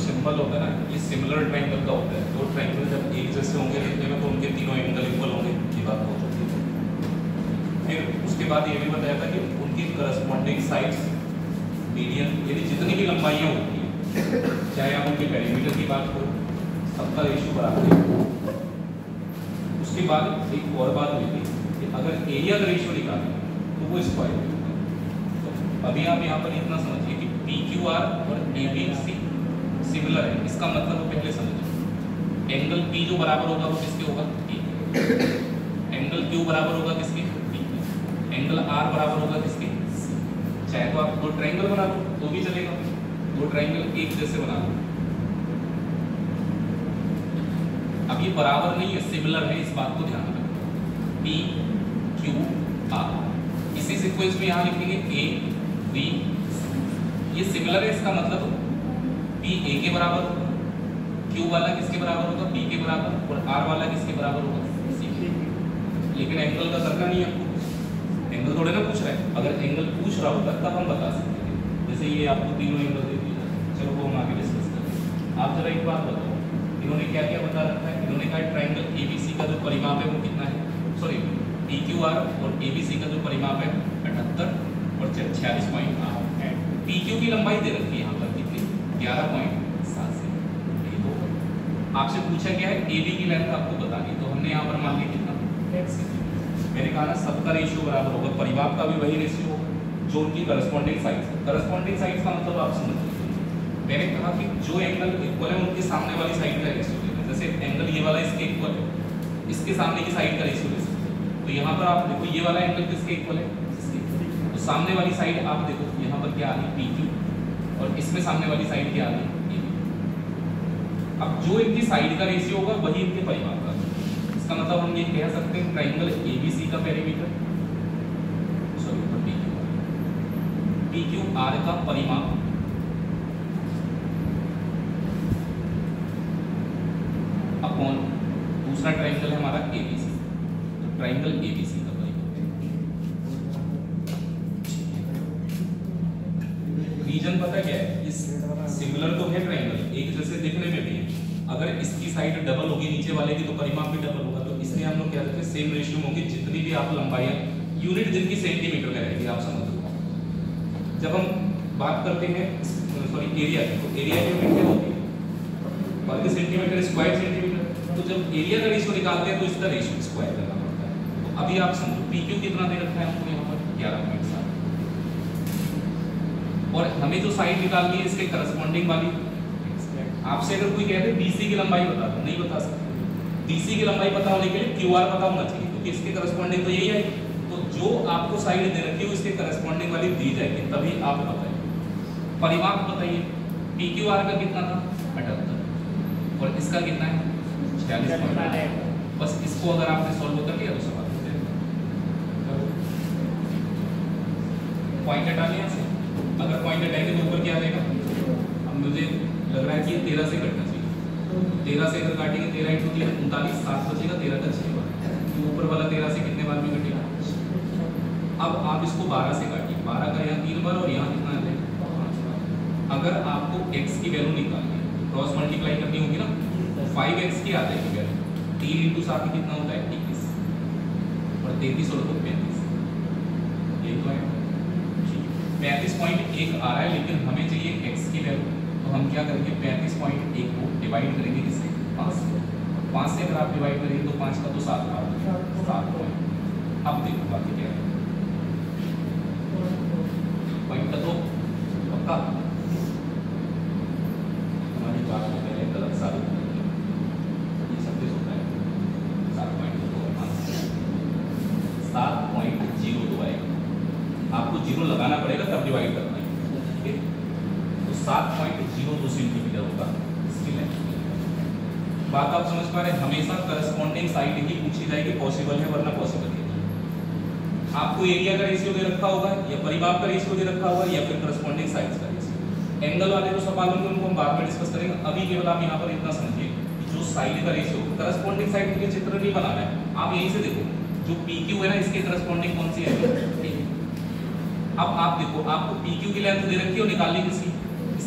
Symbol होता है ना, ये सिमिलर ट्रायंगल का होता है। दो ट्रायंगल जब एक जैसे होंगे दिखने में तो उनके तीनों एंगल इक्वल होंगे, ये बात हो चुकी है। फिर उसके बाद ये भी बताया था कि उनकी करस्पॉन्डिंग साइड्स मीडियन, यानी जितनी भी लंबाइयाँ होती हैं, चाहे आप उनके पेरीमीटर की बात करो, सबका रेशियो बराबर है। उसके बाद एक और बात हुई थी कि अगर एरिया का रेशियो निकालें तो वो स्क्वायर होगा। तो अभी आप यहाँ पर इतना समझिए कि PQR और ABC सिमिलर है, इसका मतलब वो पहले समझिए। एंगल P जो बराबर होगा वो किसके होगा? P। एंगल Q बराबर होगा किसके? P। एंगल R बराबर होगा किसके? C। चाहे तो आप दो ट्रायंगल बना लो तो भी चलेगा, दो ट्रायंगल एक जैसे बना लो। अब ये बराबर नहीं है, सिमिलर है, इस बात को ध्यान रखना। PQR इसी सीक्वेंस में यहाँ लिखेंगे ABC, ये सिमिलर है, इसका मतलब P A के बराबर होगा, Q वाला किसके बराबर होगा? B के बराबर, और R वाला किसके बराबर होगा? C के। लेकिन एंगल का करना नहीं है आपको, एंगल थोड़े ना पूछ रहा है। अगर एंगल पूछ रहा होता तब हम बता सकते थे, जैसे ये आपको तीनों एंगल दे दिया। चलो वो हम आगे डिस्कस करेंगे। आप जरा एक बात बताओ, इन्होंने क्या क्या बता रखा है? इन्होंने कहा ट्रायंगल ABC का जो परिमाप है वो कितना है? सॉरी, PQR और ABC का जो परिमाप है 78 और 46.8 है। PQ की लंबाई दे रखी है यहाँ पर कितनी? 11.7 से। तो आपसे पूछा क्या है? AB की लेंथ आपको बतानी, तो हमने यहाँ पर मान लिया कितना? x। मैंने कहा ना सबका रेशियो बराबर होगा, परिमाप का भी वही रेशियो होगा जो उनकी करस्पॉन्डिंग साइड्स है। करस्पॉन्डिंग साइड्स का मतलब आप समझ लीजिए, मैंने कहा कि जो एंगल इक्वल है उनके सामने वाली साइड का रेशियो लेना। जैसे एंगल ये वाला इसके इक्वल है, इसके सामने की साइड का रेशियो ले सकते हैं। तो यहाँ पर आप देखो ये वाला एंगल किसके इक्वल है? तो सामने वाली साइड आप देखो यहाँ पर क्या आ रही? PQ, और इसमें सामने वाली साइड क्या आ रही? AB। अब जो इनकी साइड का रेशियो होगा वही इनके परिमाप का। इसका मतलब हम ये कह सकते हैं ट्रायंगल ABC का पेरीमीटर, सॉरी PQR का परिमाप अपॉन दूसरा ट्रायंगल है हमारा ABC, तो ट्रायंगल ABC का परिमाप। रीजन पता क्या है? इस सिमिलर तो है ट्रायंगल, एक जैसे दिखने में भी है। अगर इसकी साइड डबल होगी नीचे वाले की तो परिमाप भी डबल होगा, तो इसलिए हम लोग क्या करते हैं सेम रेशियो होंगे। जितनी भी आप लंबाइयाँ, यूनिट जिनकी सेंटीमीटर में रहेगी, आप समझ लो। जब हम बात करते हैं सॉरी एरिया की, तो एरिया की यूनिट क्या होती है? वर्ग सेंटीमीटर, स्क्वायर सेंटीमीटर। तो जब एरिया का रेशियो निकालते हैं तो इसका रेशियो स्क्वायर करना पड़ता है। तो अभी आप समझो PQ कितना दे रखा है हमको यहाँ पर? 11.7। और हमें जो साइड निकालनी है इसके करस्पॉन्डिंग वाली, आपसे अगर कोई कहते BC की लंबाई बता दो, नहीं बता सकते। BC की लंबाई पता होने के लिए QR पता होना चाहिए, क्योंकि इसके करस्पॉन्डिंग तो यही है। तो जो आपको साइड दे रखी है इसके करस्पॉन्डिंग वाली दी जाएगी, तभी आप बताइए। परिमाप बताइए, PQR का कितना था? 78, और इसका कितना है? 46। बस इसको अगर आपने सॉल्व कर लिया तो सवाल हो जाएगा। पॉइंट हटा लिया से, अगर पॉइंट हटाएंगे तो ऊपर क्या आ जाएगा? अब मुझे लग रहा है कि ये 13 से कटना चाहिए। 13 से अगर काटेंगे 13 × 3 39, 7 बचेगा, 13 का 6 बार, तो ऊपर वाला 13 से कितने बार में कटेगा? अब आप इसको 12 से काटिए, 12 का यहाँ 3 बार और यहाँ कितना आ जाएगा? 5 बार। अगर आपको x की वैल्यू निकालनी है, क्रॉस मल्टीप्लाई करनी होगी ना, 5x की आ जाएगी वैल्यू। 3 × 7 कितना होता है? 21, और 33 और 2 35, यही तो है। 35.1 आ रहा है, लेकिन हमें चाहिए x की वैल्यू, तो हम क्या करेंगे? 35.1 को डिवाइड करेंगे किससे? 5 से। 5 से अगर आप डिवाइड करेंगे तो 5 का तो 7 बार, 7 पॉइंट। अब देखो बाकी क्या है, पॉइंट का तो पक्का हमारी बात को पहले गलत साबित करेंगे। ये सब कुछ होता है 7.02 आएगा। आपको 0 लगाना पड़ेगा तब डिवाइड करना है, ठीक है? 7.02 सेंटीमीटर होगा इसकी लेंथ। बात आप समझ पा रहे हैं? हमेशा करस्पॉन्डिंग साइड ही पूछी जाएगी, पॉसिबल है वरना पॉसिबल नहीं। आपको एरिया का रेशियो दे रखा होगा, या परिमाप का रेशियो दे रखा होगा, या फिर करस्पॉन्डिंग साइड्स का रेशियो। एंगल वाले जो सवाल होंगे उनको हम बाद में डिस्कस करेंगे। अभी केवल आप यहाँ पर इतना समझिए कि जो साइड का रेशियो, करस्पॉन्डिंग साइड के चित्र नहीं बनाना है, आप यहीं से देखो जो PQ है ना, इसके करस्पॉन्डिंग कौन सी है? अब आप देखो, आपको PQ की लेंथ दे रखी है और निकालनी किसकी?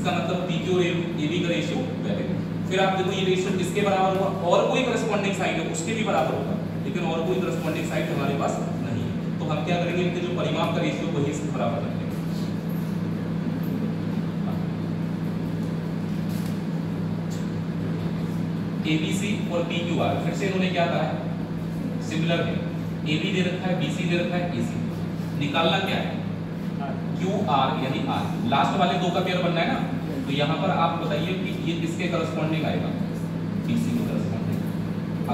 इसका मतलब PQ और AB का रेशियो पहले। फिर आप देखो ये रेशियो किसके बराबर होगा, और कोई करस्पॉन्डिंग साइड है उसके भी बराबर होगा, लेकिन और कोई करस्पॉन्डिंग साइड हमारे पास नहीं है, तो हम क्या करेंगे, इनके जो परिमाप का रेशियो वही इसके बराबर रखेंगे। ABC और PQR फिर से इन्होंने क्या कहा है, सिमिलर है, AB दे रखा है, BC दे रखा है, AC निकालना क्या है, QR यानी R, लास्ट वाले दो का पेयर बनना है ना, तो यहाँ पर आप बताइए कि ये किसके करस्पॉन्डिंग आएगा, BC के करस्पॉन्डिंग।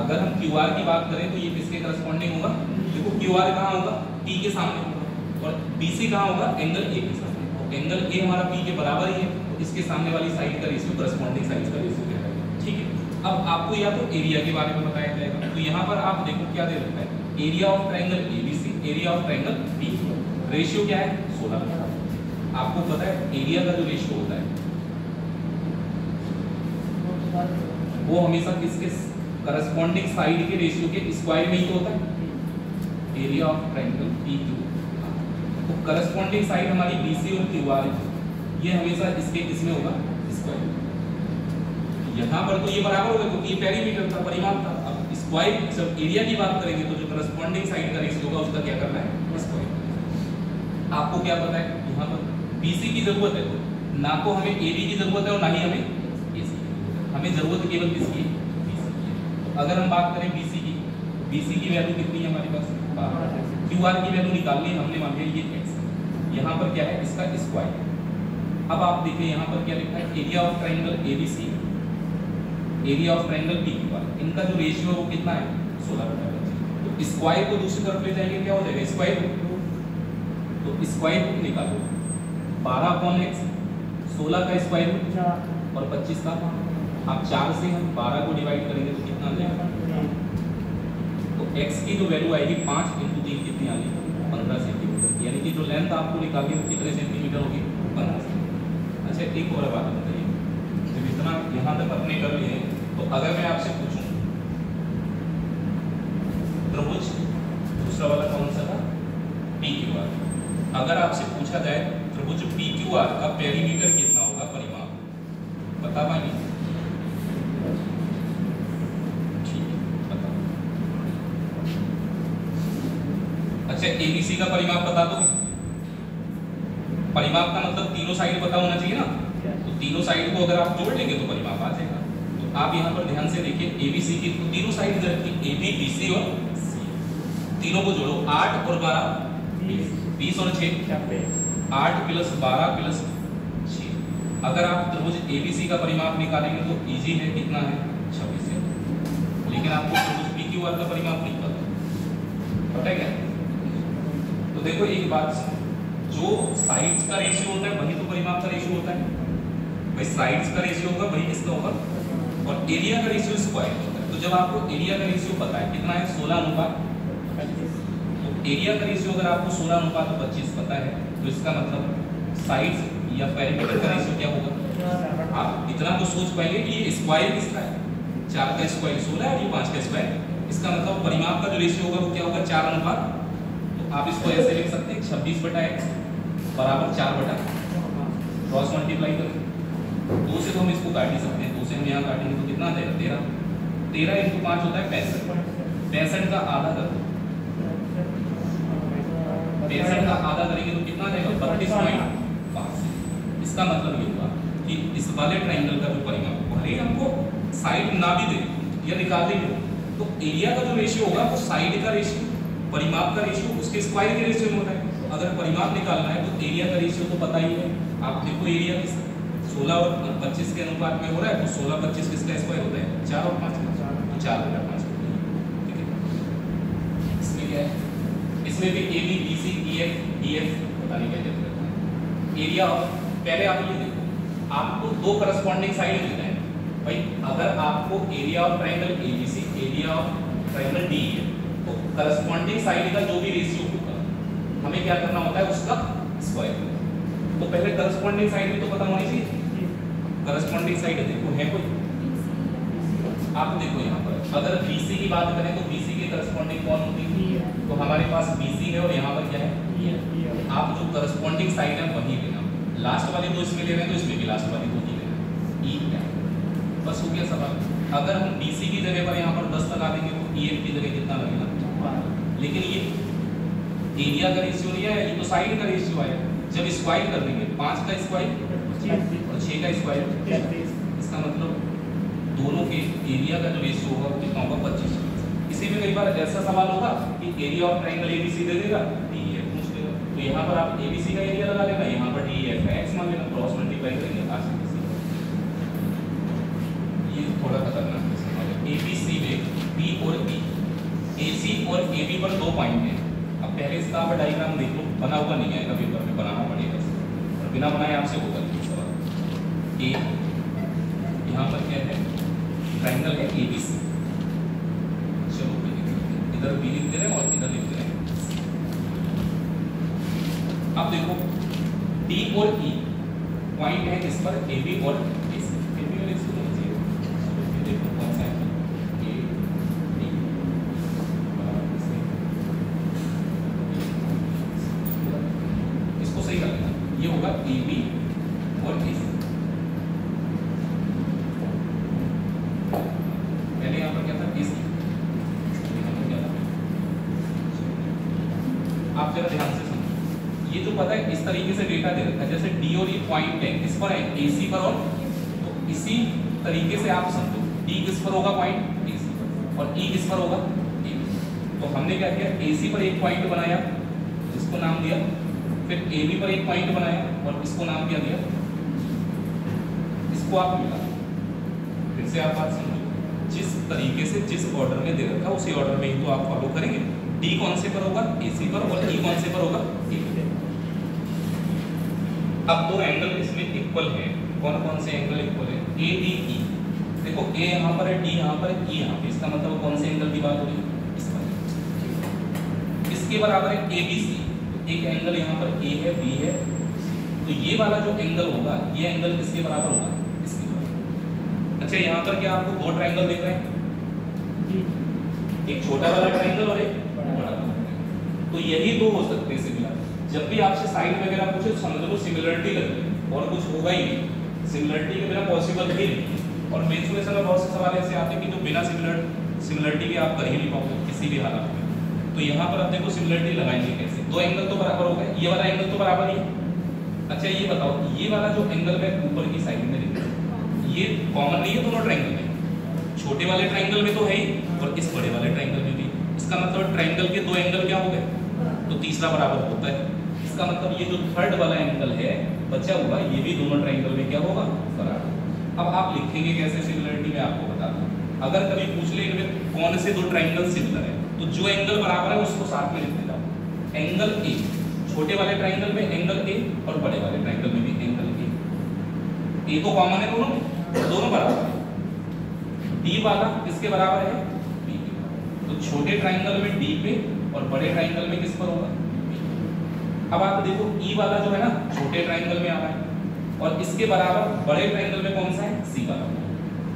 अगर हम QR की बात करें तो ये किसके करस्पॉन्डिंग होगा, देखो QR कहाँ होगा, P के सामने होगा, और BC कहाँ होगा, एंगल A के सामने, तो एंगल A हमारा P के बराबर ही है, तो इसके सामने वाली साइड का रेशियो करस्पॉन्डिंग साइड का रेशियो क्या है, ठीक है। अब आपको या तो एरिया के बारे में बताया जाएगा, तो यहाँ पर आप देखो क्या दे रखा है, area of triangle ABC, area of triangle PQ, ratio क्या है 16। आपको पता है एरिया का जो रेशियो होता है वो हमेशा किसके करस्पॉन्डिंग साइड के रेशियो के स्क्वायर में ही होता है, एरिया ऑफ ट्रायंगल PQ। तो करस्पॉन्डिंग साइड हमारी BC और QR है, ये हमेशा इसके किसमें होगा, स्क्वायर। यहाँ पर तो ये बराबर होगा क्योंकि ये पेरीमीटर था, परिमाप था। अब स्क्वायर जब एरिया की बात करेंगे तो जो करस्पॉन्डिंग साइड का रेशियो होगा उसका क्या करना है, स्क्वायर। आपको क्या पता है, यहाँ पर BC की जरूरत है, तो ना तो हमें AB की जरूरत है और ना ही हमें AC की, हमें जरूरत केवल किसकी है, BC की है। तो अगर हम बात करें BC की, BC की वैल्यू कितनी है हमारे पास, QR की वैल्यू निकालनी है, हमने मान लिया ये x, यहाँ पर क्या है इसका स्क्वायर। अब आप देखिए यहाँ पर क्या लिखा है, area of triangle ABC, area of triangle PQR, इनका जो रेशियो है वो कितना है 16/25। तो स्क्वायर को दूसरी तरफ ले जाएंगे क्या हो जाएगा, स्क्वायर, तो स्क्वायर को निकालो, 12/x, 16 का स्क्वायर और 25 का, अब 4 से हम 12 को डिवाइड करेंगे तो कितना आ जाएगा, तो x की जो वैल्यू आएगी 5 × 3 कितनी आ जाएगी 15 सेंटीमीटर, यानी कि जो लेंथ आपको निकालनी है वो कितने सेंटीमीटर होगी, 15 सेंटीमीटर। अच्छा एक और बात बताइए, जब इतना यहाँ तक अपने कर लिए तो अगर मैं आपसे पूछूं त्रिभुज दूसरा वाला कौन सा था, PQR, अगर आपसे पूछा जाए त्रिभुज PQR का पेरीमीटर कितना होगा, परिमाप बता पाएंगे, ठीक है बताओ। अच्छा ABC का परिमाप बता दो, परिमाप का मतलब तीनों साइड पता होना चाहिए ना, तो तीनों साइड को अगर आप जोड़ लेंगे तो परिमाप आ जाएगा। तो आप यहाँ पर ध्यान से देखिए ABC की तो तीनों साइड इधर रखिए, AB BC और C, तीनों को जोड़ो, 8 और 12 20 और 6 8 + 12 + 6। अगर आप त्रिभुज ABC का परिमाप निकालेंगे तो इजी है, कितना है 26 है, लेकिन आपको त्रिभुज PQR का परिमाप नहीं पता है क्या। तो देखो एक बात, जो साइड्स का रेशियो होता है वही तो परिमाप का रेशियो होता है, भाई साइड्स का रेशियो होगा वही किसका होगा, और एरिया का रेशियो स्क्वायर होता है। तो जब आपको एरिया का रेशियो पता है कितना है 16:25, तो एरिया का रेशियो अगर आपको 16:25 पता है तो इसका मतलब साइड्स या पेरीमीटर का रेशियो क्या होगा, आप इतना तो सोच पाएंगे कि ये स्क्वायर किसका है, 4 का स्क्वायर 16 और ये 5 का स्क्वायर, इसका मतलब परिमाप का जो रेशियो होगा वो क्या होगा 4:। तो आप इसको ऐसे लिख सकते हैं 26/x बराबर 4/, क्रॉस मल्टीप्लाई करें 2 से, तो हम इसको काट ही सकते हैं, 2 से हम यहाँ काटेंगे तो कितना आ जाएगा 13 × 5 होता है 65, 65 का आधा कर दो, 65 का आधा करेंगे तो कितना आ जाएगा 32.5। इसका मतलब ये हुआ कि इस वाले ट्रायंगल का जो परिमाप भले ही हमको साइड ना भी दे या निकाल देंगे तो एरिया का जो रेशियो होगा वो साइड का रेशियो, परिमाप का रेशियो उसके स्क्वायर के रेशियो में होता है। तो अगर परिमाप निकालना है तो एरिया का रेशियो तो पता ही है, आप देखो एरिया किस 16 और 25 के अनुपात में हो रहा है, तो 16/25 किसका स्क्वायर होता है 4 और 5 का, तो 4/5, ठीक है। इसमें क्या है, इसमें भी AB BC EF DF बताने क्या जरूरत है। एरिया पहले आप ये देखो, आपको दो करस्पॉन्डिंग साइड मिलता है भाई, अगर आपको area of triangle ABC area of triangle DE है तो करस्पॉन्डिंग साइड का जो भी रेशियो होगा हमें क्या करना होता है उसका स्क्वायर। तो पहले करस्पॉन्डिंग साइड भी तो पता होनी चाहिए, करस्पॉन्डिंग साइड देखो है कोई, आप देखो यहाँ पर अगर BC की बात करें तो BC के करस्पॉन्डिंग कौन होती है, तो हमारे पास BC है और यहाँ पर क्या है, आप जो करस्पॉन्डिंग साइड है वही लेना, लास्ट वाली 2 इसमें ले रहे हैं तो इसमें भी लास्ट वाली 2 ही लेना है, ई क्या बस हो गया सवाल। अगर हम BC की जगह पर यहाँ पर 10 लगा देंगे तो EF की जगह कितना लगेगा, लेकिन ये एरिया का रेशियो नहीं है, ये तो साइड का रेशियो है। जब स्क्वायर कर देंगे 5 का स्क्वायर और 6 का स्क्वायर, इसका मतलब दोनों के एरिया का जो रेशियो होगा कितना होगा 25। इसी में कई बार ऐसा सवाल होगा कि एरिया ऑफ ट्रायंगल ABC दे देगा, DEF पूछ लेगा, तो यहाँ पर आप ABC का एरिया लगा लेना, यहाँ पर DEF का x मान लेना, क्रॉस मल्टीप्लाई करेंगे RCBC। ये थोड़ा खतरनाक है। ABC में B और E, AC और AB पर 2 पॉइंट हैं। अब पहले इसका आप डायग्राम देख लो, बना हुआ नहीं है, कभी पेपर में बनाना पड़ेगा, और बिना बनाए आपसे होगा नहीं सवाल। A यहाँ पर क्या है, ट्रायंगल है ABC, चलो इधर B लिख दे रहे हैं और इधर लिख दे रहे हैं। अब देखो D और E पॉइंट है इस पर AB और AC, AB और AC होना चाहिए। देखो कौन सा है, A D, इसको सही कर लेना, ये होगा AB और AC। पहले यहाँ पर क्या था, AC, आप जरा ध्यान से समझो। ये जो पता है इस तरीके से डेटा दे रखा है, जैसे D और E पॉइंट है किस पर है, AC पर, और तो इसी तरीके से आप समझो D किस पर होगा पॉइंट, AC पर, और E किस पर होगा, AB। तो हमने क्या किया, AC पर एक पॉइंट बनाया जिसको नाम दिया, फिर AB पर एक पॉइंट बनाया और इसको नाम क्या दिया, इसको आप मिला। फिर से आप बात समझो, जिस तरीके से जिस ऑर्डर में दे रखा है उसी ऑर्डर में ही तो आप फॉलो करेंगे। D कौन से पर होगा, AC पर, और E कौन से पर होगा, AB। अब 2 एंगल इसमें इक्वल है, कौन कौन से एंगल इक्वल है, ADE। देखो A यहाँ पर है, D यहाँ पर है, E यहाँ पे, इसका मतलब कौन से एंगल की बात हो रही है, इस पर। इसके बराबर है ABC, एक एंगल यहाँ पर A है, B है, तो ये वाला जो एंगल होगा ये एंगल किसके बराबर होगा, इसके बराबर। अच्छा यहाँ पर क्या आपको 2 ट्रायंगल दिख रहे हैं, एक छोटा वाला ट्रायंगल और एक बड़ा वाला, तो यही 2 हो सकते हैं सिमिलर। जब भी आपसे साइड वगैरह पूछे तो समझ लो सिमिलरिटी लगे और कुछ होगा ही नहीं, सिमिलरिटी के बिना पॉसिबल ही नहीं। और मेंसुरेशन में बहुत से सवाल ऐसे आते हैं कि जो बिना सिमिलरिटी के आप कर ही नहीं पाओगे किसी भी हालत में। तो यहाँ पर आप देखो सिमिलरिटी लगाएंगे कैसे, 2 एंगल तो बराबर हो गए, ये वाला एंगल तो बराबर ही है। अच्छा ये बताओ, ये वाला जो एंगल है ऊपर की साइड में ये कॉमन नहीं है दोनों ट्रायंगल में, छोटे वाले ट्रायंगल में तो है ही और इस बड़े वाले ट्रायंगल में भी। इसका मतलब ट्रायंगल के 2 एंगल क्या हो गए, तो तीसरा बराबर होता है। इसका मतलब ये जो थर्ड वाला एंगल है बचा हुआ, ये भी दोनों ट्रायंगल में क्या होगा, बराबर। अब आप लिखेंगे कैसे सिमिलरिटी में आपको बता दूं, अगर कभी पूछ ले इनमें कौन से 2 ट्रायंगल सिमिलर है, तो जो एंगल बराबर है उसको साथ में लिख देता हूं। एंगल ए, छोटे वाले ट्रायंगल में एंगल ए और बड़े वाले ट्रायंगल में भी एंगल ए। ए तो कॉमन है दोनों में, दोनों बराबर है। डी वाला किसके बराबर है, बी के। तो छोटे ट्रायंगल में डी पे और बड़े ट्रायंगल में किस पर होगा, बी। अब आप देखो ई वाला जो है ना छोटे ट्रायंगल में आ रहा है और इसके बराबर बड़े ट्रायंगल में कौन सा है, सी वाला।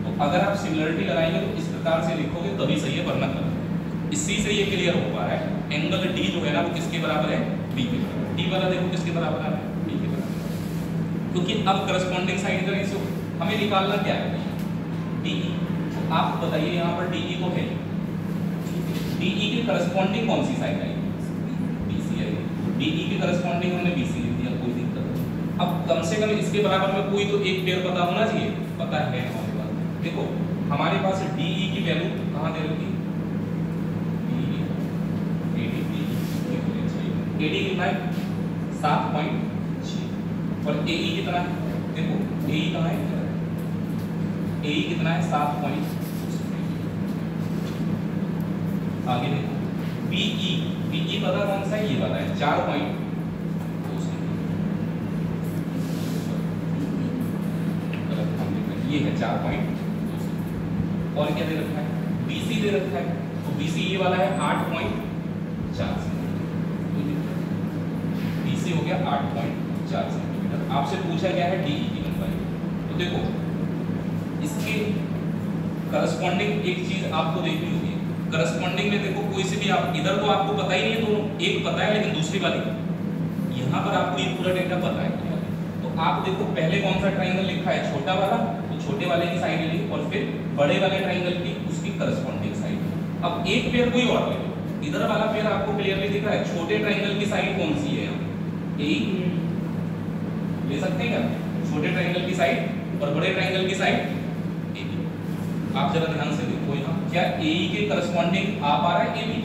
तो अगर आप सिमिलरिटी लगाएंगे तो इस प्रकार से लिखोगे तभी सही है, वरना गलत। इसी से ये क्लियर हो पा रहा है, एंगल डी जो है ना वो किसके बराबर है, बी के बराबर। डी वाला देखो किसके बराबर आ रहा है, बी के बराबर। क्योंकि अब करस्पॉन्डिंग साइड का रेशियो हमें निकालना क्या है, डीई। तो आप बताइए यहाँ पर डीई तो है, डीई के करस्पॉन्डिंग कौन सी साइड आएगी, बीसी आएगी। डीई के करस्पॉन्डिंग हमने बीसी लिख दिया, कोई दिक्कत नहीं। अब कम से कम इसके बराबर में कोई तो एक पेयर पता होना चाहिए, पता है हमारे पास। देखो हमारे पास डीई की वैल्यू कहाँ दे रखी, एडी कितना है 7.6 और एई कितना है, देखो एई कहाँ है, एई कितना है 7.2। आगे देखो बीई, बीई पता कौन सा है, ये वाला है 4.2। ये है 4.2 और क्या दे रखा है, बीसी दे रखा है, तो बीसी ये वाला है 8.4 हो गया 8.4 सेंटीमीटर। आपसे पूछा गया है डीई की लंबाई, तो देखो इसके करस्पॉन्डिंग एक चीज आपको देखनी होगी। करस्पॉन्डिंग में देखो कोई से भी आप इधर तो आपको पता ही नहीं है, दोनों एक पता है लेकिन दूसरी वाली यहाँ पर आपको ये पूरा डेटा पता है, तो आप देखो पहले कौन सा ट्राइंगल लिखा है, छोटा वाला, तो छोटे वाले की साइड ली और फिर बड़े वाले ट्राइंगल की उसकी करस्पॉन्डिंग साइड। अब एक पेयर कोई और ले लो, इधर वाला पेयर आपको क्लियरली दिख रहा है, छोटे ट्राइंगल की साइड कौन सी है यहाँ, ए ले सकते हैं क्या, छोटे ट्राइंगल की साइड और बड़े ट्राइंगल की साइड ए बी। आप जरा ध्यान से देखो यहाँ क्या ए के करस्पॉन्डिंग आ पा रहा है ए बी,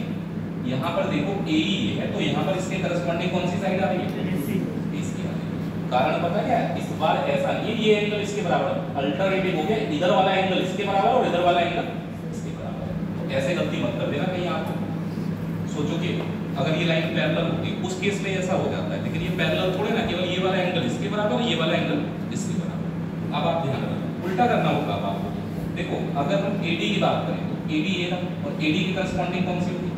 यहाँ पर देखो ए है तो यहाँ पर इसके करस्पॉन्डिंग कौन सी साइड आ रही है, इसकी आ रही है। कारण पता क्या है, इस बार ऐसा नहीं है ये एंगल इसके बराबर, अल्टरनेटिव हो गया, इधर वाला एंगल इसके बराबर और इधर वाला एंगल इसके बराबर है। तो ऐसे गलती मत कर देना कहीं आप सोचो कि अगर ये लाइन पैरेलल होती उस केस में ऐसा हो जाता है, लेकिन ये पैरेलल थोड़े ना, केवल ये वाला एंगल इसके बराबर ये वाला एंगल इसके बराबर। अब आप ध्यान रखना, उल्टा करना होगा अब आपको। देखो अगर हम AD की बात करें तो AD ये रहा और AD की करस्पॉन्डिंग कौन सी होगी,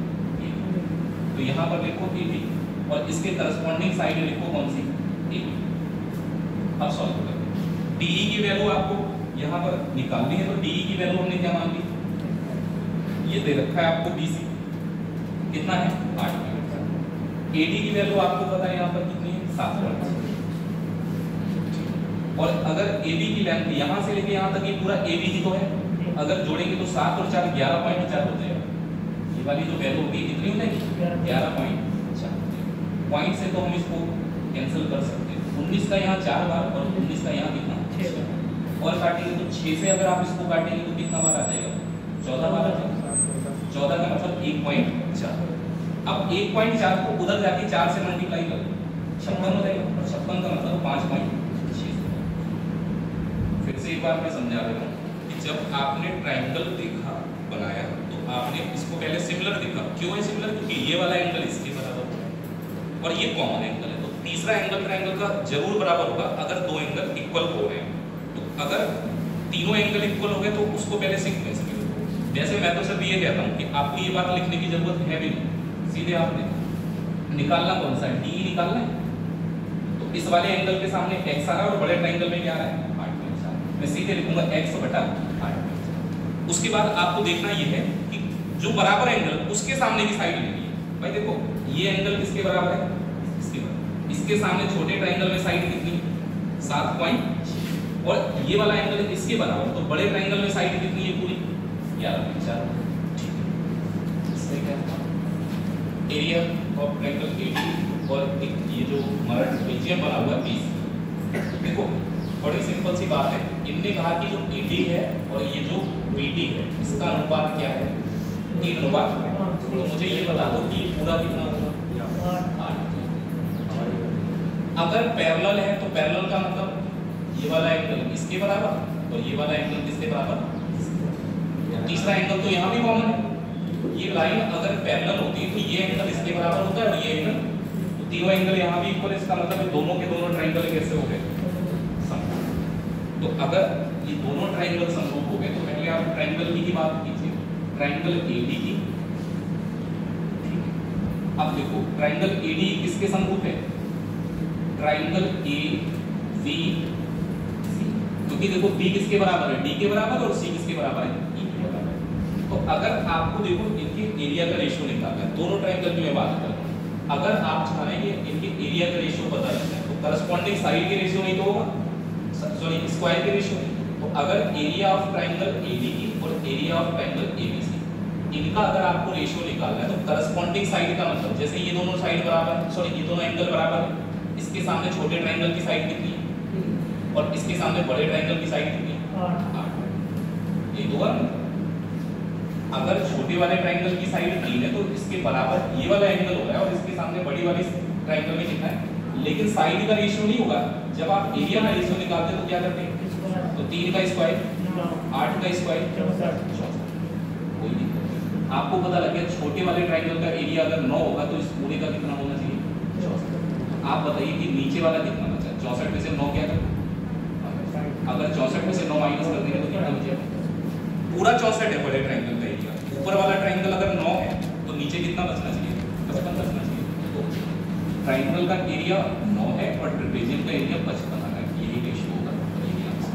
तो यहाँ पर लिखो AD और इसके करस्पॉन्डिंग साइड लिखो कौन सी, AB। अब सॉल्व करें, DE की वैल्यू आपको यहाँ पर निकालनी है, तो DE की वैल्यू हमने क्या मान ली, ये दे रखा है आपको BC कितना है 8 मिनट। AD की वैल्यू आपको पता है यहाँ पर कितनी है 7 और अगर AB की लेंथ यहाँ से लेके यहाँ तक ये पूरा AB ही तो है, अगर जोड़ेंगे तो 7 और 4 11.4 हो जाएगा। ये वाली जो वैल्यू होगी कितनी हो जाएगी 11.4। पॉइंट से तो हम इसको कैंसिल कर सकते हैं, 19 का यहाँ 4 बार और 19 का यहाँ कितना 6 बार, और काटेंगे तो 6 से अगर आप इसको काटेंगे तो कितना बार आ जाएगा 14 बार आ जाएगा। 14 का मतलब 1.4। अब 1.4 को उधर जाके 4 से मल्टीप्लाई कर 56 हो जाएगा और 56 का मतलब 5.6। फिर से एक बार मैं समझा रहा हूँ कि जब आपने ट्राइंगल देखा बनाया तो आपने इसको पहले सिमिलर देखा, क्यों है सिमिलर, क्योंकि ये वाला एंगल इसके बराबर है और ये कॉमन एंगल है, तो तीसरा एंगल ट्राइंगल का जरूर बराबर होगा अगर दो एंगल इक्वल हो रहे हैं। तो अगर तीनों एंगल इक्वल हो गए तो उसको पहले सीक्वेंस में लो। जैसे मैं तो सिर्फ ये कहता हूँ कि आपको ये बात लिखने की जरूरत है भी नहीं, सीधे आपने निकालना कौन सा है, DE निकालना है, तो इस वाले एंगल के सामने x आ रहा है और बड़े ट्राइंगल में क्या आ रहा है 8.4, मैं सीधे लिखूंगा x बटा 8। उसके बाद आपको देखना ये है कि जो बराबर एंगल उसके सामने की साइड लेनी है। भाई देखो ये एंगल किसके बराबर है, इसके बराबर, इसके सामने छोटे ट्राइंगल में साइड कितनी 7.6 और ये वाला एंगल इसके बराबर, तो बड़े ट्राइंगल में साइड कितनी है पूरी 11.4। ठीक है, इससे क्या एरिया ऑफ ट्रायंगल AD और ये जो हमारा ट्रेपेजियम बना हुआ है BC। देखो बड़ी सिंपल सी बात है, इनने कहा कि जो AD है और ये जो BD है इसका अनुपात क्या है 3 अनुपात। तो मुझे ये बता दो कि पूरा कितना होगा 8। अगर पैरेलल है तो पैरेलल का मतलब ये वाला एंगल इसके बराबर और ये वाला एंगल किसके बराबर, तीसरा एंगल तो यहाँ भी कॉमन है। ये लाइन अगर पैरेलल होती है तो ये एंगल इसके बराबर होता है और ये एंगल, तो तीनों एंगल यहाँ भी इक्वल है, इसका मतलब दोनों के दोनों ट्रायंगल कैसे हो गए समरूप। तो अगर ये दोनों ट्रायंगल समरूप हो गए तो पहले आप ट्रायंगल की बात कीजिए, ट्रायंगल AD की। अब देखो ट्रायंगल AD किसके समरूप है, ट्रायंगल AVC, क्योंकि देखो B किसके बराबर है D के बराबर और C किसके बराबर है E के बराबर। तो अगर आपको देखो इनके एरिया का रेशियो निकालना है, दोनों ट्रायंगल की मैं बात कर रहा हूँ, अगर आप चाहेंगे इनके एरिया का रेशियो पता लगता है तो करस्पॉन्डिंग साइड के रेशियो नहीं तो होगा, सॉरी स्क्वायर के रेशियो नहीं। तो अगर एरिया ऑफ ट्रायंगल AD और एरिया ऑफ ट्रायंगल ABC इनका अगर आपको रेशियो निकालना है तो करस्पॉन्डिंग साइड का मतलब जैसे ये दोनों साइड बराबर है, सॉरी ये दोनों एंगल बराबर है, इसके सामने छोटे ट्रायंगल की साइड कितनी है और इसके सामने बड़े ट्रायंगल की साइड कितनी है 8। ये दो बार अगर छोटे वाले ट्रायंगल की साइड 3 है तो इसके बराबर ये वाला एंगल हो रहा है और इसके सामने बड़ी वाली ट्रायंगल में कितना है, लेकिन साइड का रेशियो नहीं होगा। जब आप एरिया का रेशियो निकालते हैं तो क्या करते हैं, तो 3 का स्क्वायर 8 का स्क्वायर 64। कोई नहीं, आपको पता लग गया छोटे वाले ट्रायंगल का एरिया अगर 9 होगा तो इस पूरे का कितना होना चाहिए 64। आप बताइए कि नीचे वाला कितना बचा, 64 में से 9 क्या करें, अगर 64 में से 9 माइनस कर देंगे तो कितना बचेगा, पूरा 64 है बड़े ट्रायंगल का एरिया, ऊपर वाला ट्रायंगल अगर 9 है तो नीचे कितना बचना चाहिए 55 बचना चाहिए। तो ट्रायंगल का एरिया 9 है और ट्रेपेजियम का एरिया 55 है, यही रेशियो होगा एरिया से।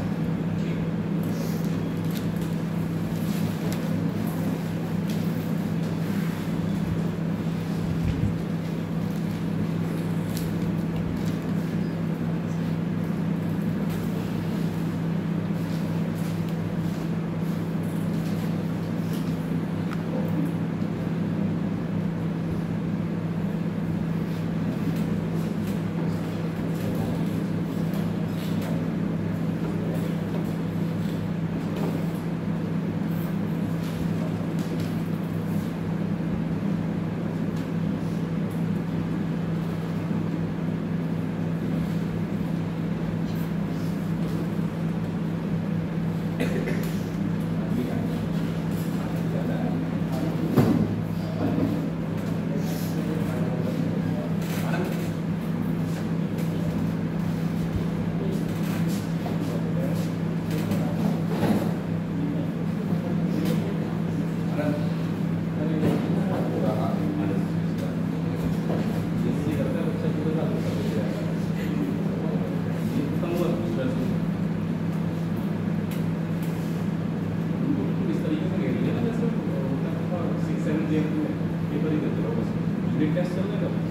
टेस्ट चल रहा है।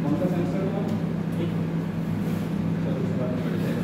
कौन सा सेंसर हुआ? चलो उसके बाद में बढ़ जाएगा।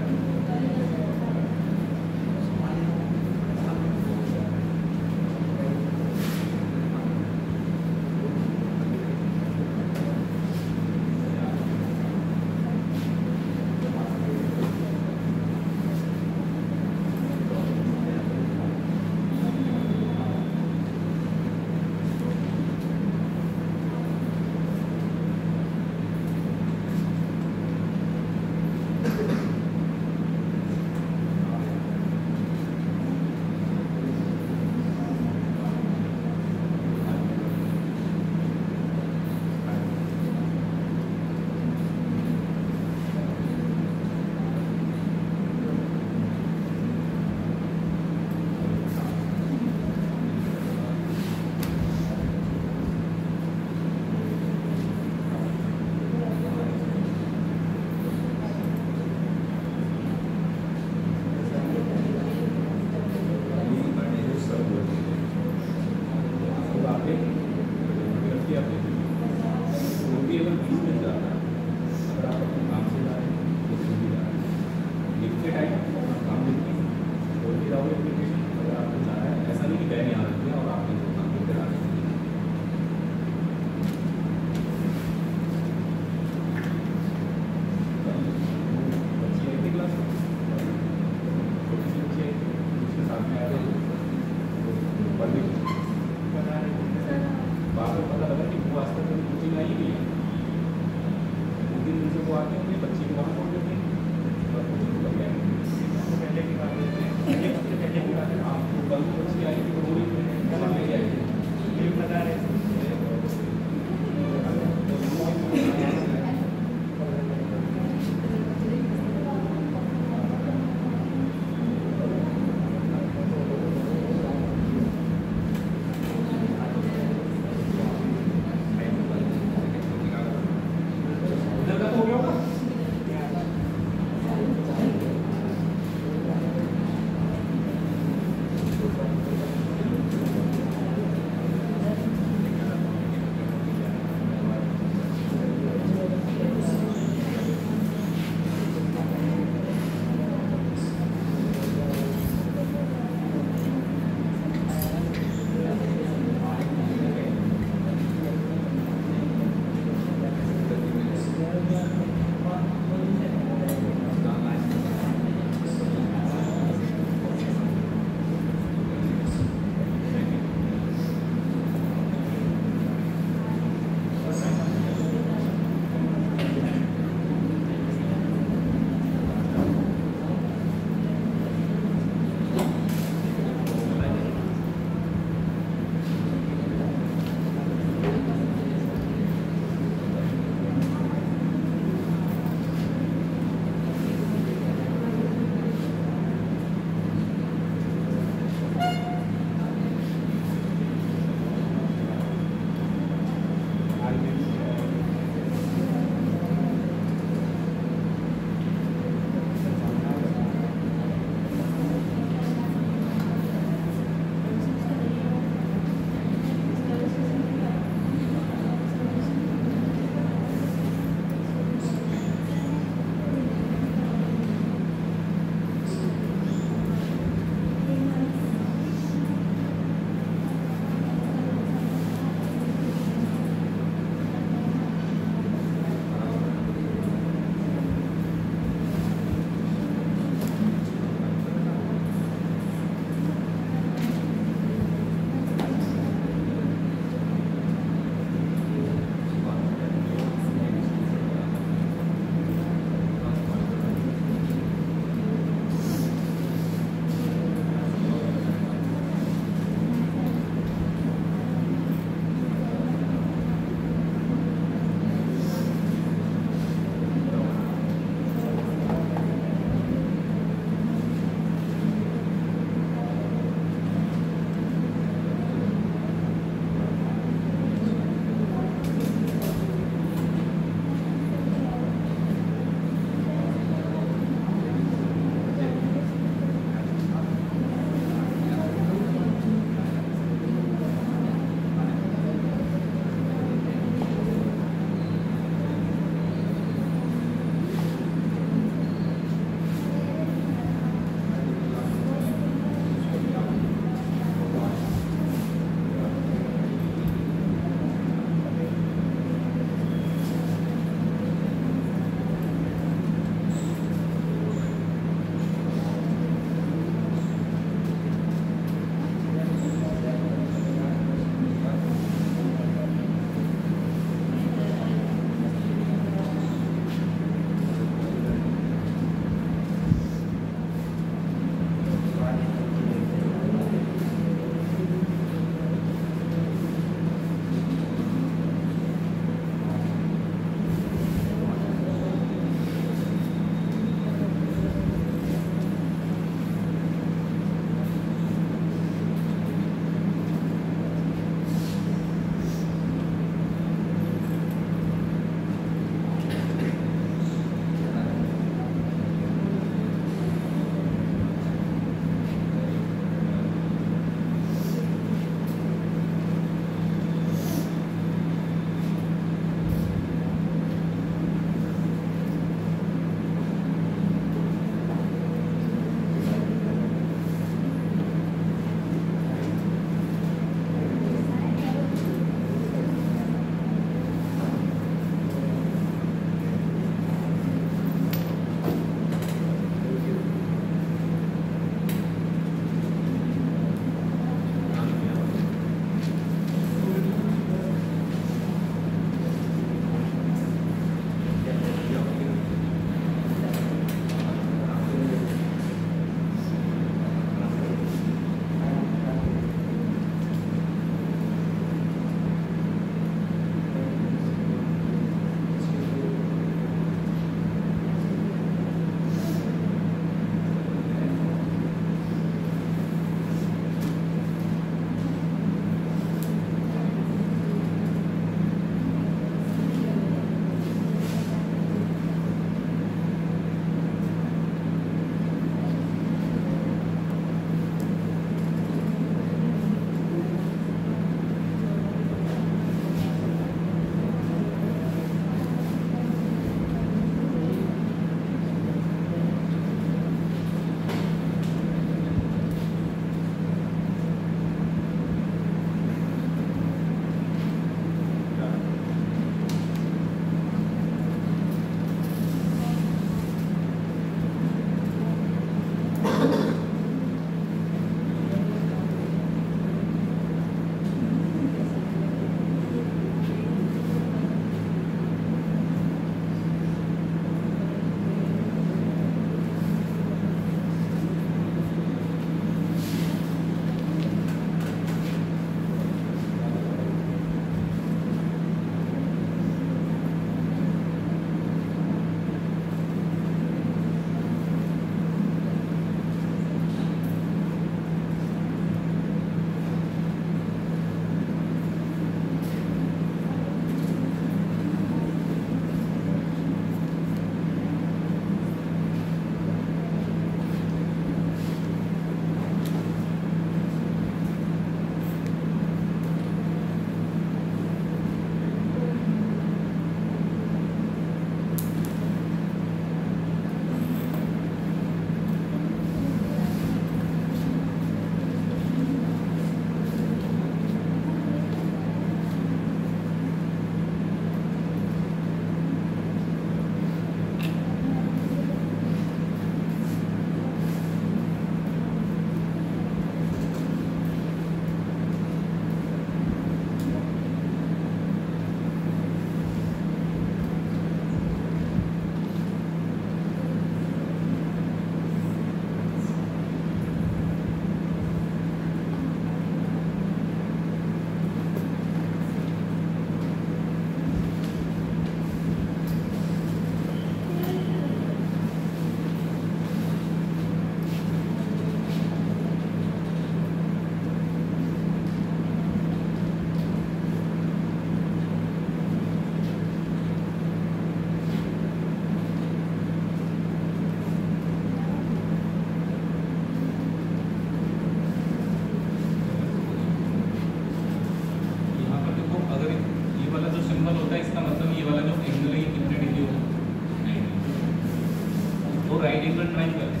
एंगल ट्राइंगल है,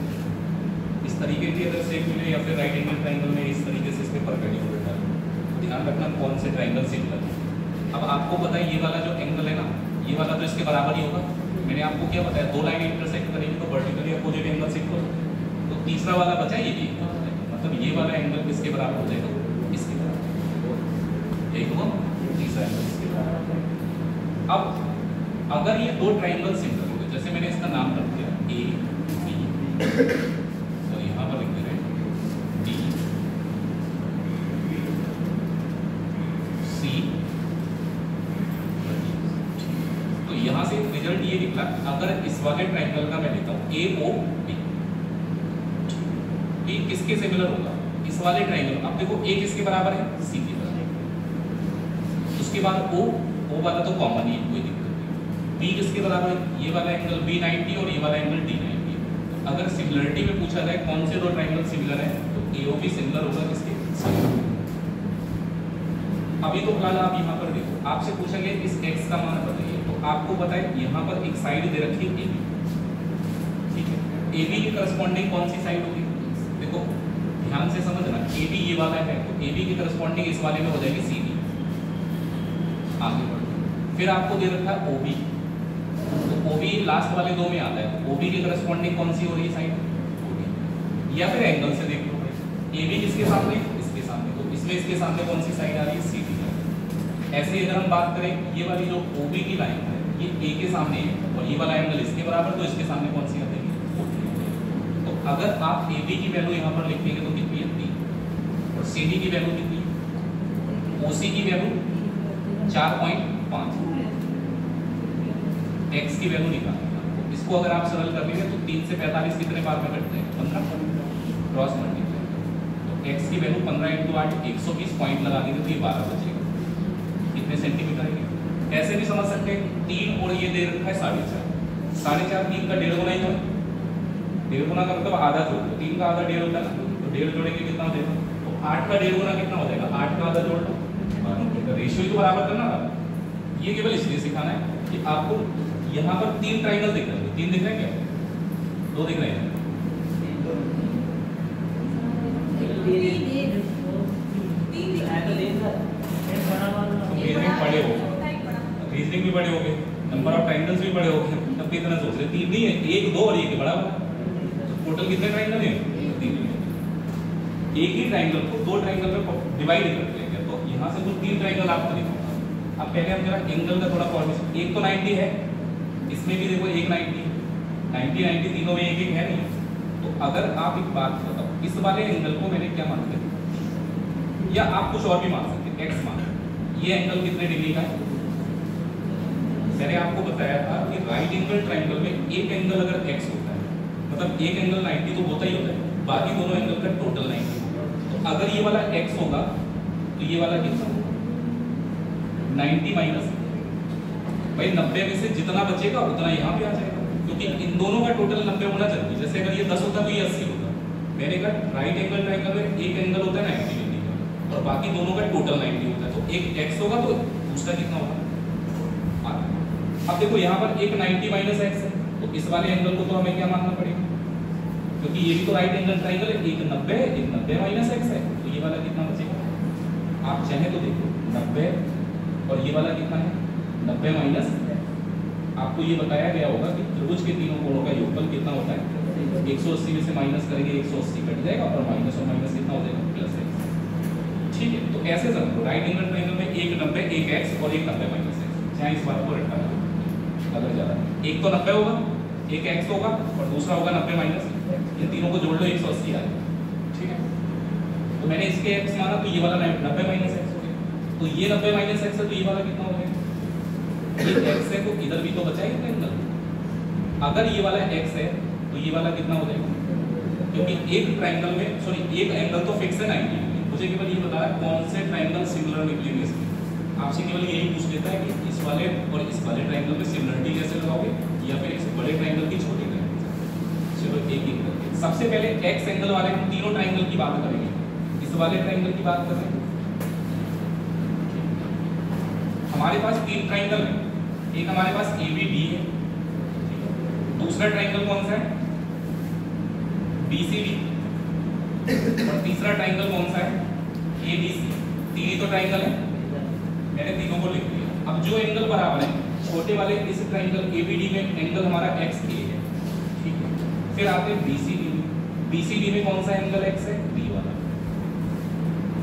इस तरीके की अगर शेप मिले या फिर राइट एंगल ट्राइंगल में इस तरीके से इसके परपेंडिकुलर डालो, ध्यान रखना कौन से ट्राइंगल सिमिलर है। अब आपको पता है ये वाला जो एंगल है ना, ये वाला तो इसके बराबर ही होगा। मैंने आपको क्या बताया, दो लाइन इंटरसेक्ट करेंगे तो वर्टिकली अपोजिट एंगल शिफ्ट होगा। तो तीसरा वाला बचा ये भी, मतलब ये वाला एंगल किसके बराबर हो जाएगा, इसके बराबर, एक हुआ तीसरा एंगल इसके बराबर। अब अगर ये दो ट्राइंगल सिमिलर हो गए, जैसे मैंने इसका नाम रख दिया ए बी, तो यहाँ पर लिख दे रहे डी सी, तो यहाँ से रिजल्ट ये निकला, अगर इस वाले ट्राइंगल का मैं लेता हूँ ए ओ बी, ये किसके सिमिलर होगा, इस वाले ट्राइंगल। अब देखो ए किसके बराबर है, सी के बराबर, उसके बाद ओ वाला तो कॉमन ही है, कोई दिक्कत नहीं। बी किसके बराबर है, ये वाला एंगल बी 90 और ये वाला एंगल डी 90। अगर सिमिलरिटी में पूछा जाए कौन से दो ट्राइंगल सिमिलर है, तो ए ओ बी सिमिलर होगा किसके, अभी तो फिलहाल आप यहाँ पर देखो, आपसे पूछेंगे इस x का मान बताइए, तो आपको पता है यहाँ पर एक साइड दे रखी है AB, ठीक है। AB की करस्पॉन्डिंग कौन सी साइड होगी, देखो ध्यान से समझना, AB ये वाला है तो AB की करस्पॉन्डिंग इस वाले में हो जाएगी CD। आगे बढ़ो, फिर आपको दे रखा है OB, तो OB लास्ट वाले दो में आता है, OB की करस्पॉन्डिंग कौन सी हो रही है साइड, OB। या फिर एंगल से देख लो, AB किसके सामने, इसके सामने, तो इसमें इसके सामने कौन सी साइड आ रही है, CD। ऐसे ही अगर हम बात करें ये वाली जो OB की लाइन है, ये A के सामने है और ये वाला एंगल इसके बराबर, तो इसके सामने कौन सी आ जाएगी, तो अगर आप AB की वैल्यू यहाँ पर लिखेंगे तो कितनी है 3, और CD की वैल्यू कितनी है, OC की वैल्यू 4.5, x की वैल्यू निकालनी है। इसको अगर आप सरल कर लेंगे तो 3 से 45 कितने बार में कटते हैं, 15 क्रॉस मल्टीप्लाई, तो x की वैल्यू 15 × 8 120 पॉइंट लगा देंगे तो ये 12 बचेगा, कितने सेंटीमीटर है। ऐसे भी समझ सकते हैं 3 और ये दे रखा है 4.5, 4.5 3 का 1.5 गुना ही तो है, 1.5 गुना का मतलब आधा जोड़, 3 का आधा 1.5 होता है ना, तो 1.5 जोड़ेंगे कितना हो जाएगा, तो 8 का 1.5 गुना कितना हो जाएगा, 8 का आधा जोड़ लो, रेशियो तो बराबर करना था। ये केवल इसलिए सिखाना है कि आपको यहाँ पर 3 ट्राइंगल दिख रहे हैं, 3 दिख रहे हैं क्या, 2 दिख रहे हैं, पढ़े हो, रीजनिंग भी पढ़े होगे, नंबर ऑफ ट्राइंगल्स भी पढ़े होगे, तब कितना सोच रहे, 3 नहीं है, 1 2 और 1 बराबर, तो टोटल कितने ट्राइंगल हैं, 3। एक ही ट्राइंगल को 2 ट्राइंगल में डिवाइड कर देंगे, तो यहाँ से तो 3 ट्राइंगल आपको दिखाऊंगा। अब पहले हम जरा एंगल का थोड़ा फॉर्मेशन, एक तो 90 है, इसमें भी देखो एक 90 तीनों में एक है नहीं, तो अगर आप एक बात बताओ, इस वाले एंगल को मैंने क्या मान लिया, या आप कुछ और भी मान सकते हैं, x मान, ये एंगल कितने डिग्री का है, मैंने आपको बताया था कि राइट एंगल ट्राइंगल में एक एंगल अगर x होता है, मतलब एक एंगल 90 तो होता ही होता है, बाकी दोनों एंगल का टोटल 90, तो अगर ये वाला x होगा तो ये वाला कितना होगा, 90 माइनस, भाई 90 में से जितना बचेगा उतना यहाँ पे आ जाएगा, क्योंकि इन दोनों का टोटल 90 होना चाहिए। जैसे अगर ये 10 होता तो ये 80 होता, मैंने कहा राइट एंगल ट्राइंगल में एक एंगल होता है 90 डिग्री का और बाकी दोनों का टोटल 90 होता है, तो एक x होगा तो दूसरा कितना होगा। अब देखो यहाँ पर एक 90 माइनस x है, तो इस वाले एंगल को तो हमें क्या मानना पड़ेगा, क्योंकि ये भी तो राइट एंगल ट्राइंगल है, एक 90 माइनस x है, तो ये वाला कितना बचेगा, आप चाहे तो देखो 90 और ये वाला कितना है 90 माइनस, आपको ये बताया गया होगा कि त्रिभुज के तीनों कोणों का योगफल कितना होता है, 180 में से माइनस करेंगे 180 कट जाएगा और माइनस और माइनस कितना हो जाएगा, प्लस x, ठीक है। तो ऐसे समझो राइट एंगल ट्राइंगल में एक 90 एक x और एक 90 माइनस x, चाहे इस बात को रखा अगर ज़्यादा, एक तो 90 होगा, एक x होगा और दूसरा होगा 90 माइनस, इन तीनों को जोड़ लो 180 आ जाएगा, ठीक है। तो मैंने इसके x माना तो ये वाला 90 माइनस x हो गया, तो ये 90 माइनस x है तो ये वाला कितना हो गया, ये x है तो इधर भी तो बचा ही एंगल, अगर ये वाला x है तो ये वाला कितना हो जाएगा, क्योंकि एक ट्राइंगल में सॉरी एक एंगल तो फिक्स है 90 डिग्री, मुझे केवल ये बताया कौन से ट्राइंगल सिमिलर निकलेंगे इसमें, आपसे केवल यही पूछ लेता है कि इस वाले और इस वाले ट्राइंगल में सिमिलरिटी कैसे लगाओगे, या फिर इस बड़े ट्राइंगल की छोटे ट्राइंगल। चलो एक एक करके, सबसे पहले x एंगल वाले हम तीनों ट्राइंगल की बात करेंगे, इस वाले ट्राइंगल की बात कर रहे हैं, हमारे पास 3 ट्राइंगल है, एक हमारे पास ABD है, दूसरा ट्राइंगल कौन सा है BCD, और तीसरा ट्राइंगल कौन सा है? ABC। तीन ही तो ट्राइंगल है, मैंने तीनों को लिख दिया। अब जो एंगल बराबर है छोटे वाले इस ट्राइंगल ABD में एंगल हमारा XA है, ठीक है। फिर आते हैं BCD में, BCD में कौन सा एंगल X है? B वाला।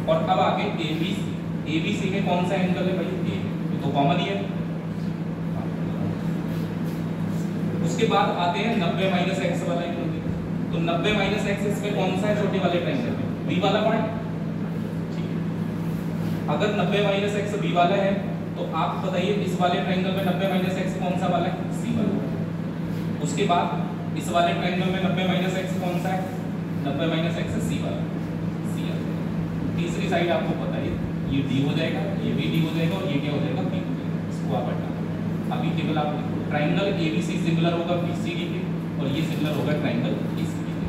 और अब आगे ABC, ABC में कौन सा एंगल है भाई? A, ये तो कॉमन ही है। उसके बाद आते हैं 90 - x वाला एंगल। तो 90 - x इसमें कौन सा है छोटे वाले ट्रायंगल में? B वाला पार्ट, ठीक है। अगर 90 - x B वाला है तो आप बताइए इस वाले ट्रायंगल में 90 - x कौन सा वाला है? C वाला। उसके बाद इस वाले ट्रायंगल में 90 - x कौन सा है? 90 - x C वाला, C आ जाएगा। तीसरी साइड आपको पता है ये D हो जाएगा, ये भी D हो जाएगा, और ये क्या हो जाएगा? B हो जाएगा। इसको आप हटा, अभी केवल आप ट्रायंगल ABC सिमिलर होगा BCD के, और ये सिमिलर होगा ट्रायंगल ACD के।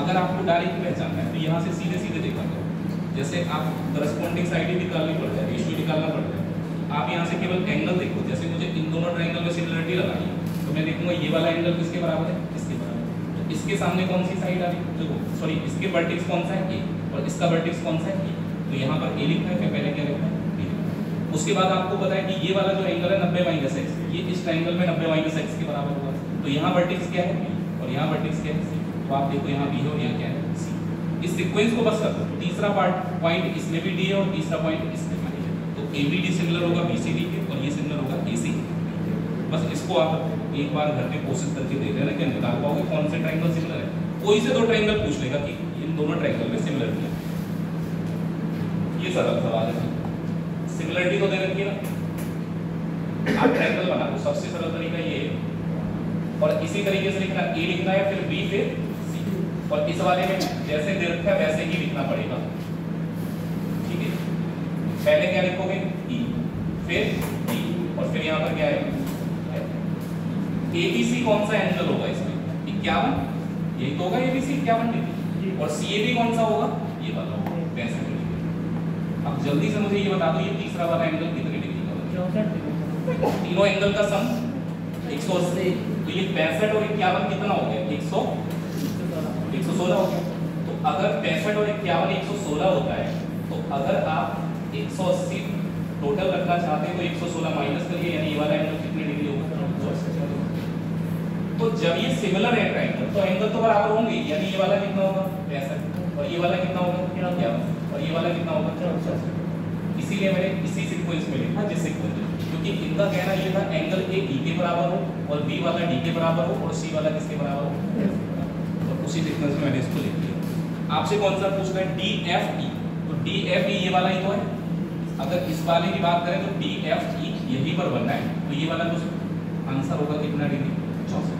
अगर आपको डायरेक्ट पहचानना है तो यहाँ से सीधे सीधे देखा करो, जैसे आप करस्पॉन्डिंग साइड ही निकालनी पड़ता है, रेशियो निकालना पड़ता है। आप यहाँ से केवल एंगल देखो, जैसे मुझे इन दोनों ट्रायंगल में सिमिलरिटी लगानी है तो मैं देखूंगा ये वाला एंगल किसके बराबर है? इसके बराबर। तो इसके सामने कौन सी साइड आ रही है? सॉरी, इसके वर्टेक्स कौन सा है? A, और इसका वर्टेक्स कौन सा है? A। तो यहाँ पर A लिखा है, मैं पहले क्या लिखा है? B लिखा है। उसके बाद आपको पता है कि ये वाला जो एंगल है 90 - x, ये इस ट्रायंगल में 90 - x के बराबर होगा। तो यहाँ वर्टेक्स क्या है? B, और यहाँ वर्टेक्स क्या है? C। तो आप देखो यहाँ B है और यहाँ क्या है? C। इस सीक्वेंस को बस कर दो। तीसरा पॉइंट इसमें भी D है और तीसरा पॉइंट इसमें भी D है। तो ABD सिमिलर होगा BCD के, और ये सिमिलर होगा AC। बस इसको आप एक बार घर में कोशिश करके देख लेना कि निकाल पाओगे कौन से ट्रायंगल सिमिलर है। कोई से दो ट्रायंगल पूछ लेगा कि इन दोनों ट्रायंगल में सिमिलरिटी है। ये सरल सवाल है, सिमिलरिटी तो दे रखी है ना, आप ट्रायंगल बना दो। सबसे सरल तरीका ये है, और इसी तरीके से लिखना, A लिखना है, फिर B, फिर C। और इस वाले में जैसे दे रखा है वैसे ही लिखना पड़ेगा, ठीक है। पहले क्या लिखोगे? E, फिर D, और फिर यहाँ पर क्या है? ABC कौन सा एंगल होगा इसमें? 51, यही तो होगा ABC 51 डिग्री। और CAB कौन सा होगा? ये वाला होगा 65 डिग्री। अब जल्दी से मुझे ये बता दो, ये तीसरा वाला एंगल कितने डिग्री का होगा? तीनों एंगल का सम 180। तो ये 65 और 51 कितना हो गया? 116 हो गया। तो अगर 65 और 51 116 होता है, तो अगर आप 180 टोटल रखना चाहते हैं तो 116 माइनस करिए, यानी ये वाला एंगल कितने डिग्री होगा? तो जब ये सिमिलर है ट्रायंगल तो एंगल तो बराबर होंगे, यानी ये वाला कितना होगा? 65, और ये वाला कितना होगा? 51, और ये वाला कितना होगा? 64। इसीलिए मैंने इसी सीक्वेंस में लिखा, जिस सीक्वेंस में, क्योंकि इनका कहना ये था एंगल A D के बराबर हो, और B वाला D के बराबर हो, और C वाला किसके बराबर हो, और उसी सीक्वेंस में मैंने इसको लिख दिया। आपसे कौन सा पूछ रहा है? DFE। तो DFE ये वाला ही तो है। अगर इस वाले की बात करें तो DFE यहीं पर बनना है, तो ये वाला तो आंसर होगा कितना डिग्री? 64।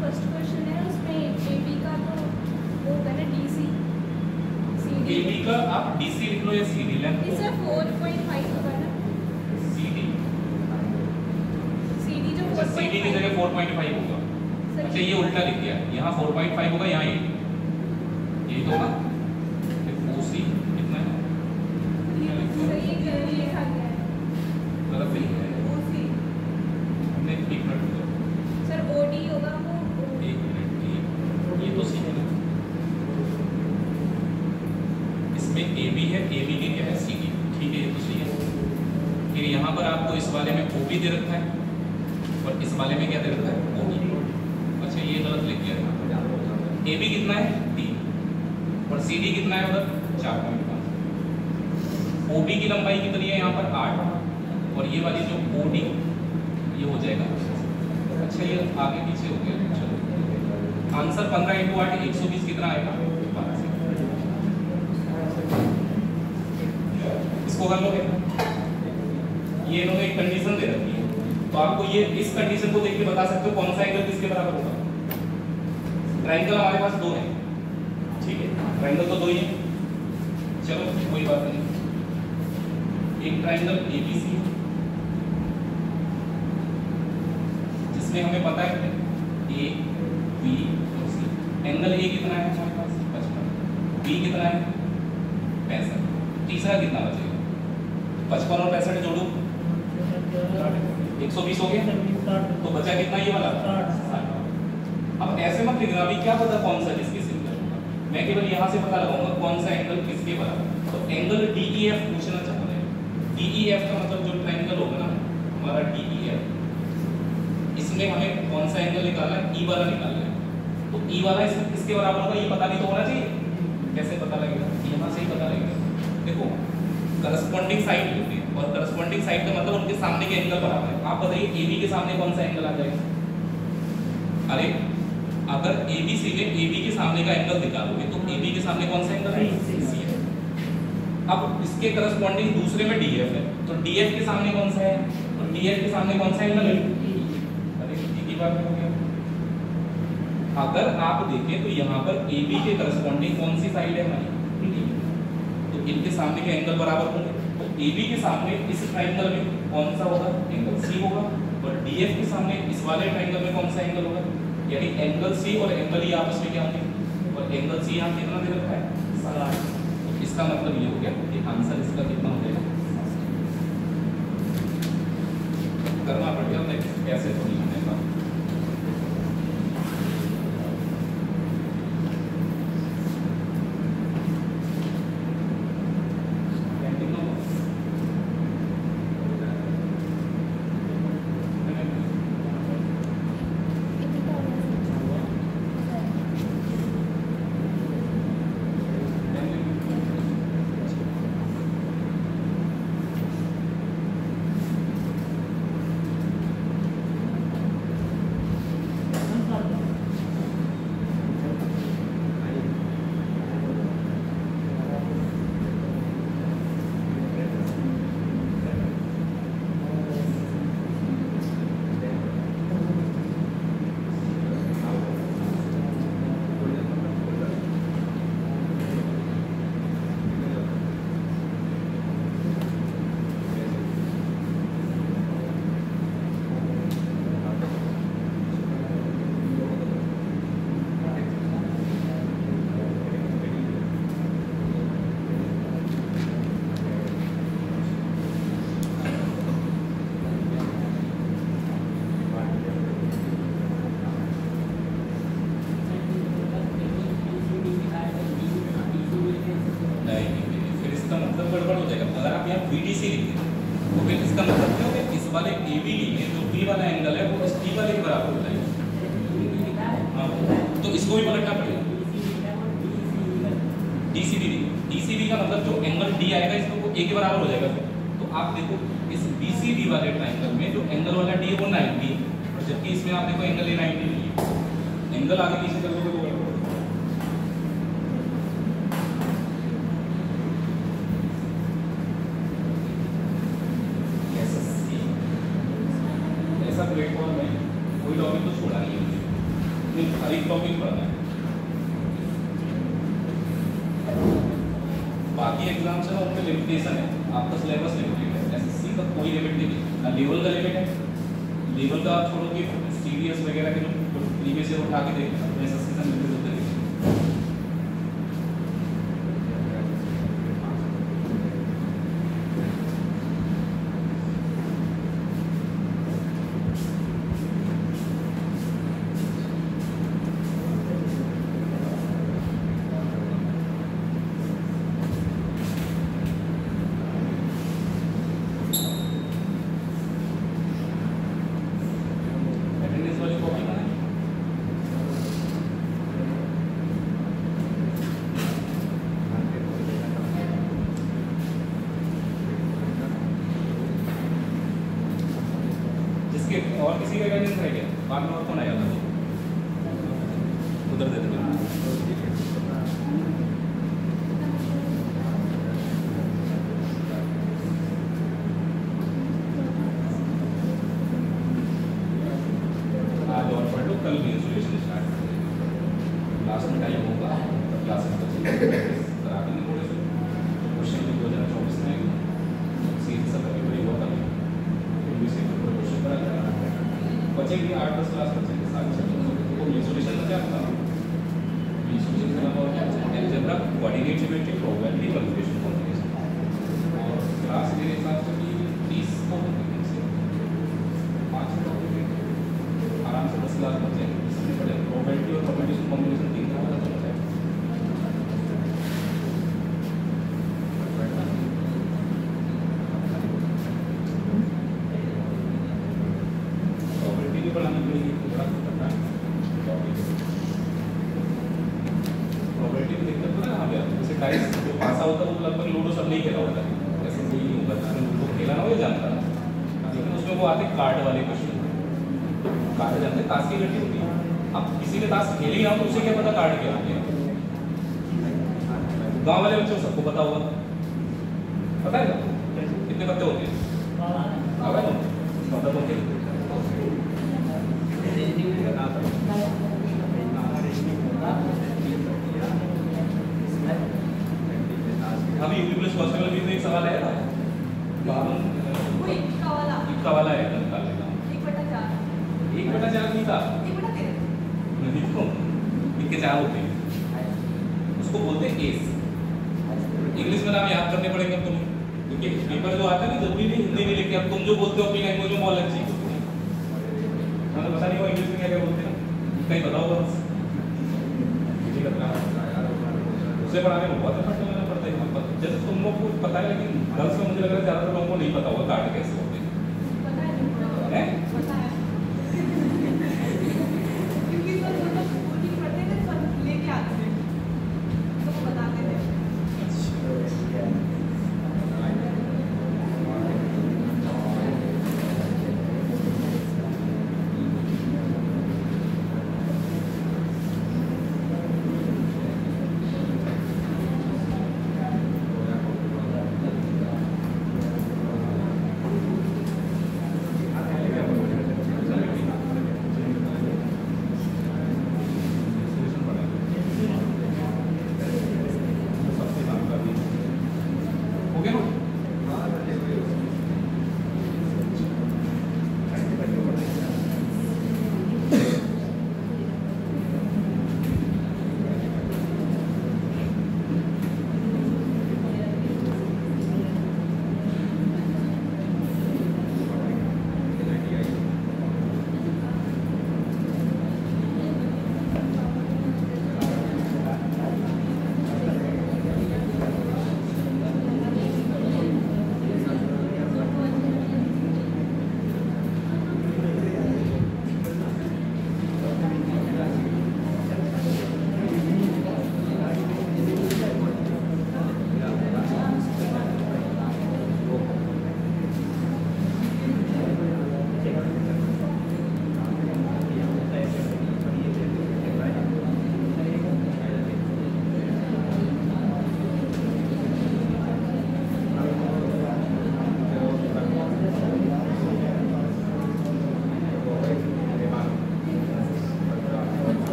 फर्स्ट क्वेश्चन है उसमें AB का तो वो होगा ना DC, CD। AB का आप DC लिख लो या CD लेंथ इससे 4.5 होगा ना? CD, CD जो अच्छा CD की 4.5 जगह 4.5 होगा। अच्छा ये उल्टा लिख दिया, यहाँ 4.5 होगा, यहाँ 8, यही तो होगा। दूसरी कितना है? सही लिखा गया है। गलत नहीं है, OC हमने एक मिनट रुको, सर OD होगा वो। एक मिनट, ये तो सी है ना, इसमें AB है, AB की क्या है? CD, ठीक है, ये तो सही है। फिर यहाँ पर आपको इस वाले में OB दे रखा है, और इस वाले में क्या दे रखा है? OD। अच्छा ये गलत लिख दिया है। AB कितना है? 3, और CD कितना है उधर? 4.5। OB की लंबाई कितनी है यहाँ पर? 8, और ये वाली जो OD ये हो जाएगा। अच्छा ये आगे पीछे हो गया। चलो आंसर 15 × 8 120 कितना आएगा? 12। इसको कर लोगे? ये इन्होंने एक कंडीशन दे रखी है, तो आपको ये इस कंडीशन को देख के बता सकते हो कौन सा एंगल किसके बराबर होगा। ट्रायंगल हमारे पास दो है, ठीक है, ट्रायंगल तो दो ही है। चलो कोई बात नहीं, एक ट्रायंगल ABC जिसमें हमें पता है A, B और C। एंगल A कितना है हमारे पास? 55। B कितना है? 65। तीसरा कितना बचेगा? 55 और 65 जोड़ो 120 हो गया, तो बचा कितना ये वाला? 60। अब ऐसे मत लिखना, अभी क्या पता कौन सा किसके सिमिलर होगा, मैं केवल यहाँ से पता लगाऊंगा कौन सा एंगल किसके बराबर। तो एंगल DEF पूछना चाह रहे हैं। DEF का मतलब जो ट्रायंगल होगा ना हमारा DEF, इसमें हमें कौन सा एंगल निकालना है, E वाला निकालना है। तो E वाला किसके बराबर होगा ये पता नहीं तो होना चाहिए। कैसे पता लगेगा, यहाँ से ही पता लगेगा। देखो करस्पॉन्डिंग साइड होती है और करस्पॉन्डिंग साइड का मतलब उनके सामने के एंगल बराबर है। आप बताइए AB के सामने कौन सा एंगल आ जाएगा। अरे अगर ABC में AB के सामने का एंगल निकालोगे तो AB के सामने कौन सा एंगल है, AC है। अब इसके करस्पॉन्डिंग दूसरे में DF है, तो DF के सामने कौन सा है, और DF के सामने कौन सा एंगल है। अरे एक ही बात हो गया। अगर आप देखें तो यहाँ पर AB के करस्पॉन्डिंग कौन सी साइड है हमारी, तो इनके सामने के एंगल बराबर होंगे। तो AB के सामने इस ट्रायंगल में कौन सा होगा, एंगल C होगा, और DF के सामने इस वाले ट्रायंगल में कौन सा एंगल होगा, यानी एंगल C और एंगल E आपस में क्या होंगे, और एंगल C यहाँ कितना दे रखा है 60। तो इसका मतलब ये हो गया कि आंसर इसका कितना हो जाएगा, करना पड़ेगा ऐसे तो नहीं होने का। VDC लिखे तो फिर इसका मतलब क्या होगा, इस वाले ABD में जो B वाला एंगल है वो इस D वाले के बराबर हो जाएगा। हाँ, तो इसको भी पलटना पड़ेगा। DCB का मतलब जो एंगल D आएगा इसको वो A के बराबर हो जाएगा। तो आप देखो इस BCD वाले ट्रायंगल में जो एंगल वाला D है वो 90, और जबकि इसमें आप देखो एंगल A 90 नहीं है। एंगल आगे पीछे कर दोगे तो प्लेटफॉर्म में कोई टॉपिक तो छोड़ा नहीं है, हर एक टॉपिक पढ़ना है। बाकी एग्जाम्स है उनके लिमिटेशन है, आपका सिलेबस लिमिटेड है। एसएससी का कोई लिमिट नहीं है, ना लेवल का लिमिट है। लेवल का आप छोड़ो कि सीडीएस वगैरह के जो प्रीवियस ईयर उठा के देखना, तो एसएससी से लिमिटेड होते हैं। और किसी का गाइडेंस है क्या? बाद में और कौन आएगा? उधर दे देंगे। आज और पढ़ लो, कल भी इंसुलेशन स्टार्ट कर देंगे। लास्ट में टाइम होगा तब क्लासेस बचेंगे, करा देंगे थोड़े से क्वेश्चन भी 2024 में सीरीज सब अभी बड़ी बहुत अभी क्वेश्चन करा जाएगा, बचेंगे 8-10 क्लास बचेंगे साथ चलेंगे। तो इंसुलेशन का क्या होता है? इंसुलेशन का मतलब क्या होता है? Algebra, coordinate geometry, probability, permutation, combination. और क्लास मेरे हिसाब से भी 30 को 5 टॉपिक आराम से 10 क्लास बचेंगे। इसमें पढ़े प्रोबेबिलिटी गाइस जो पास आउट होता है वो लगभग लूडो सब नहीं खेला होता है, ऐसा कोई नहीं होगा जिसने लूडो खेला ना वो जानता है, लेकिन उसमें वो आते कार्ड वाले क्वेश्चन। कार्ड जानते हैं, ताश की गड्डी होती है। अब किसी ने ताश खेली ना तो उसे क्या पता कार्ड क्या होते हैं। गांव वाले बच्चों को सबको पता होगा, पता है ना कितने पत्ते होते हैं? पता है पता तो होते हैं। अभी यूपी पुलिस कांस्टेबल भी तो एक सवाल है ना, वो इक्का वाला इक्का वाला है निकाल लेना। 1/4 1/4 नहीं था, 1/13 नहीं तो इक्के 4 होते हैं, उसको बोलते हैं एस। इंग्लिश में नाम याद करने पड़ेंगे तुम्हें, क्योंकि पेपर जो आता है ना जरूरी नहीं हिंदी में लिखे, अब तुम जो बोलते हो अपनी लैंग्वेज में बोलना चाहिए। हमें पता नहीं वो इंग्लिश में क्या क्या बोलते हैं, कहीं बताओ बस। उसे पढ़ाने में बहुत एफर्ट लगाना पड़ता है, जैसे तुम लोग को पता है, लेकिन गर्ल्स में मुझे लग रहा है ज़्यादातर लोगों को नहीं पता होगा कार्ड कैसे होते हैं। पता है पता है क्योंकि सर वो लोग कोचिंग पढ़ते थे सर लेके आते थे तो वो बताते थे।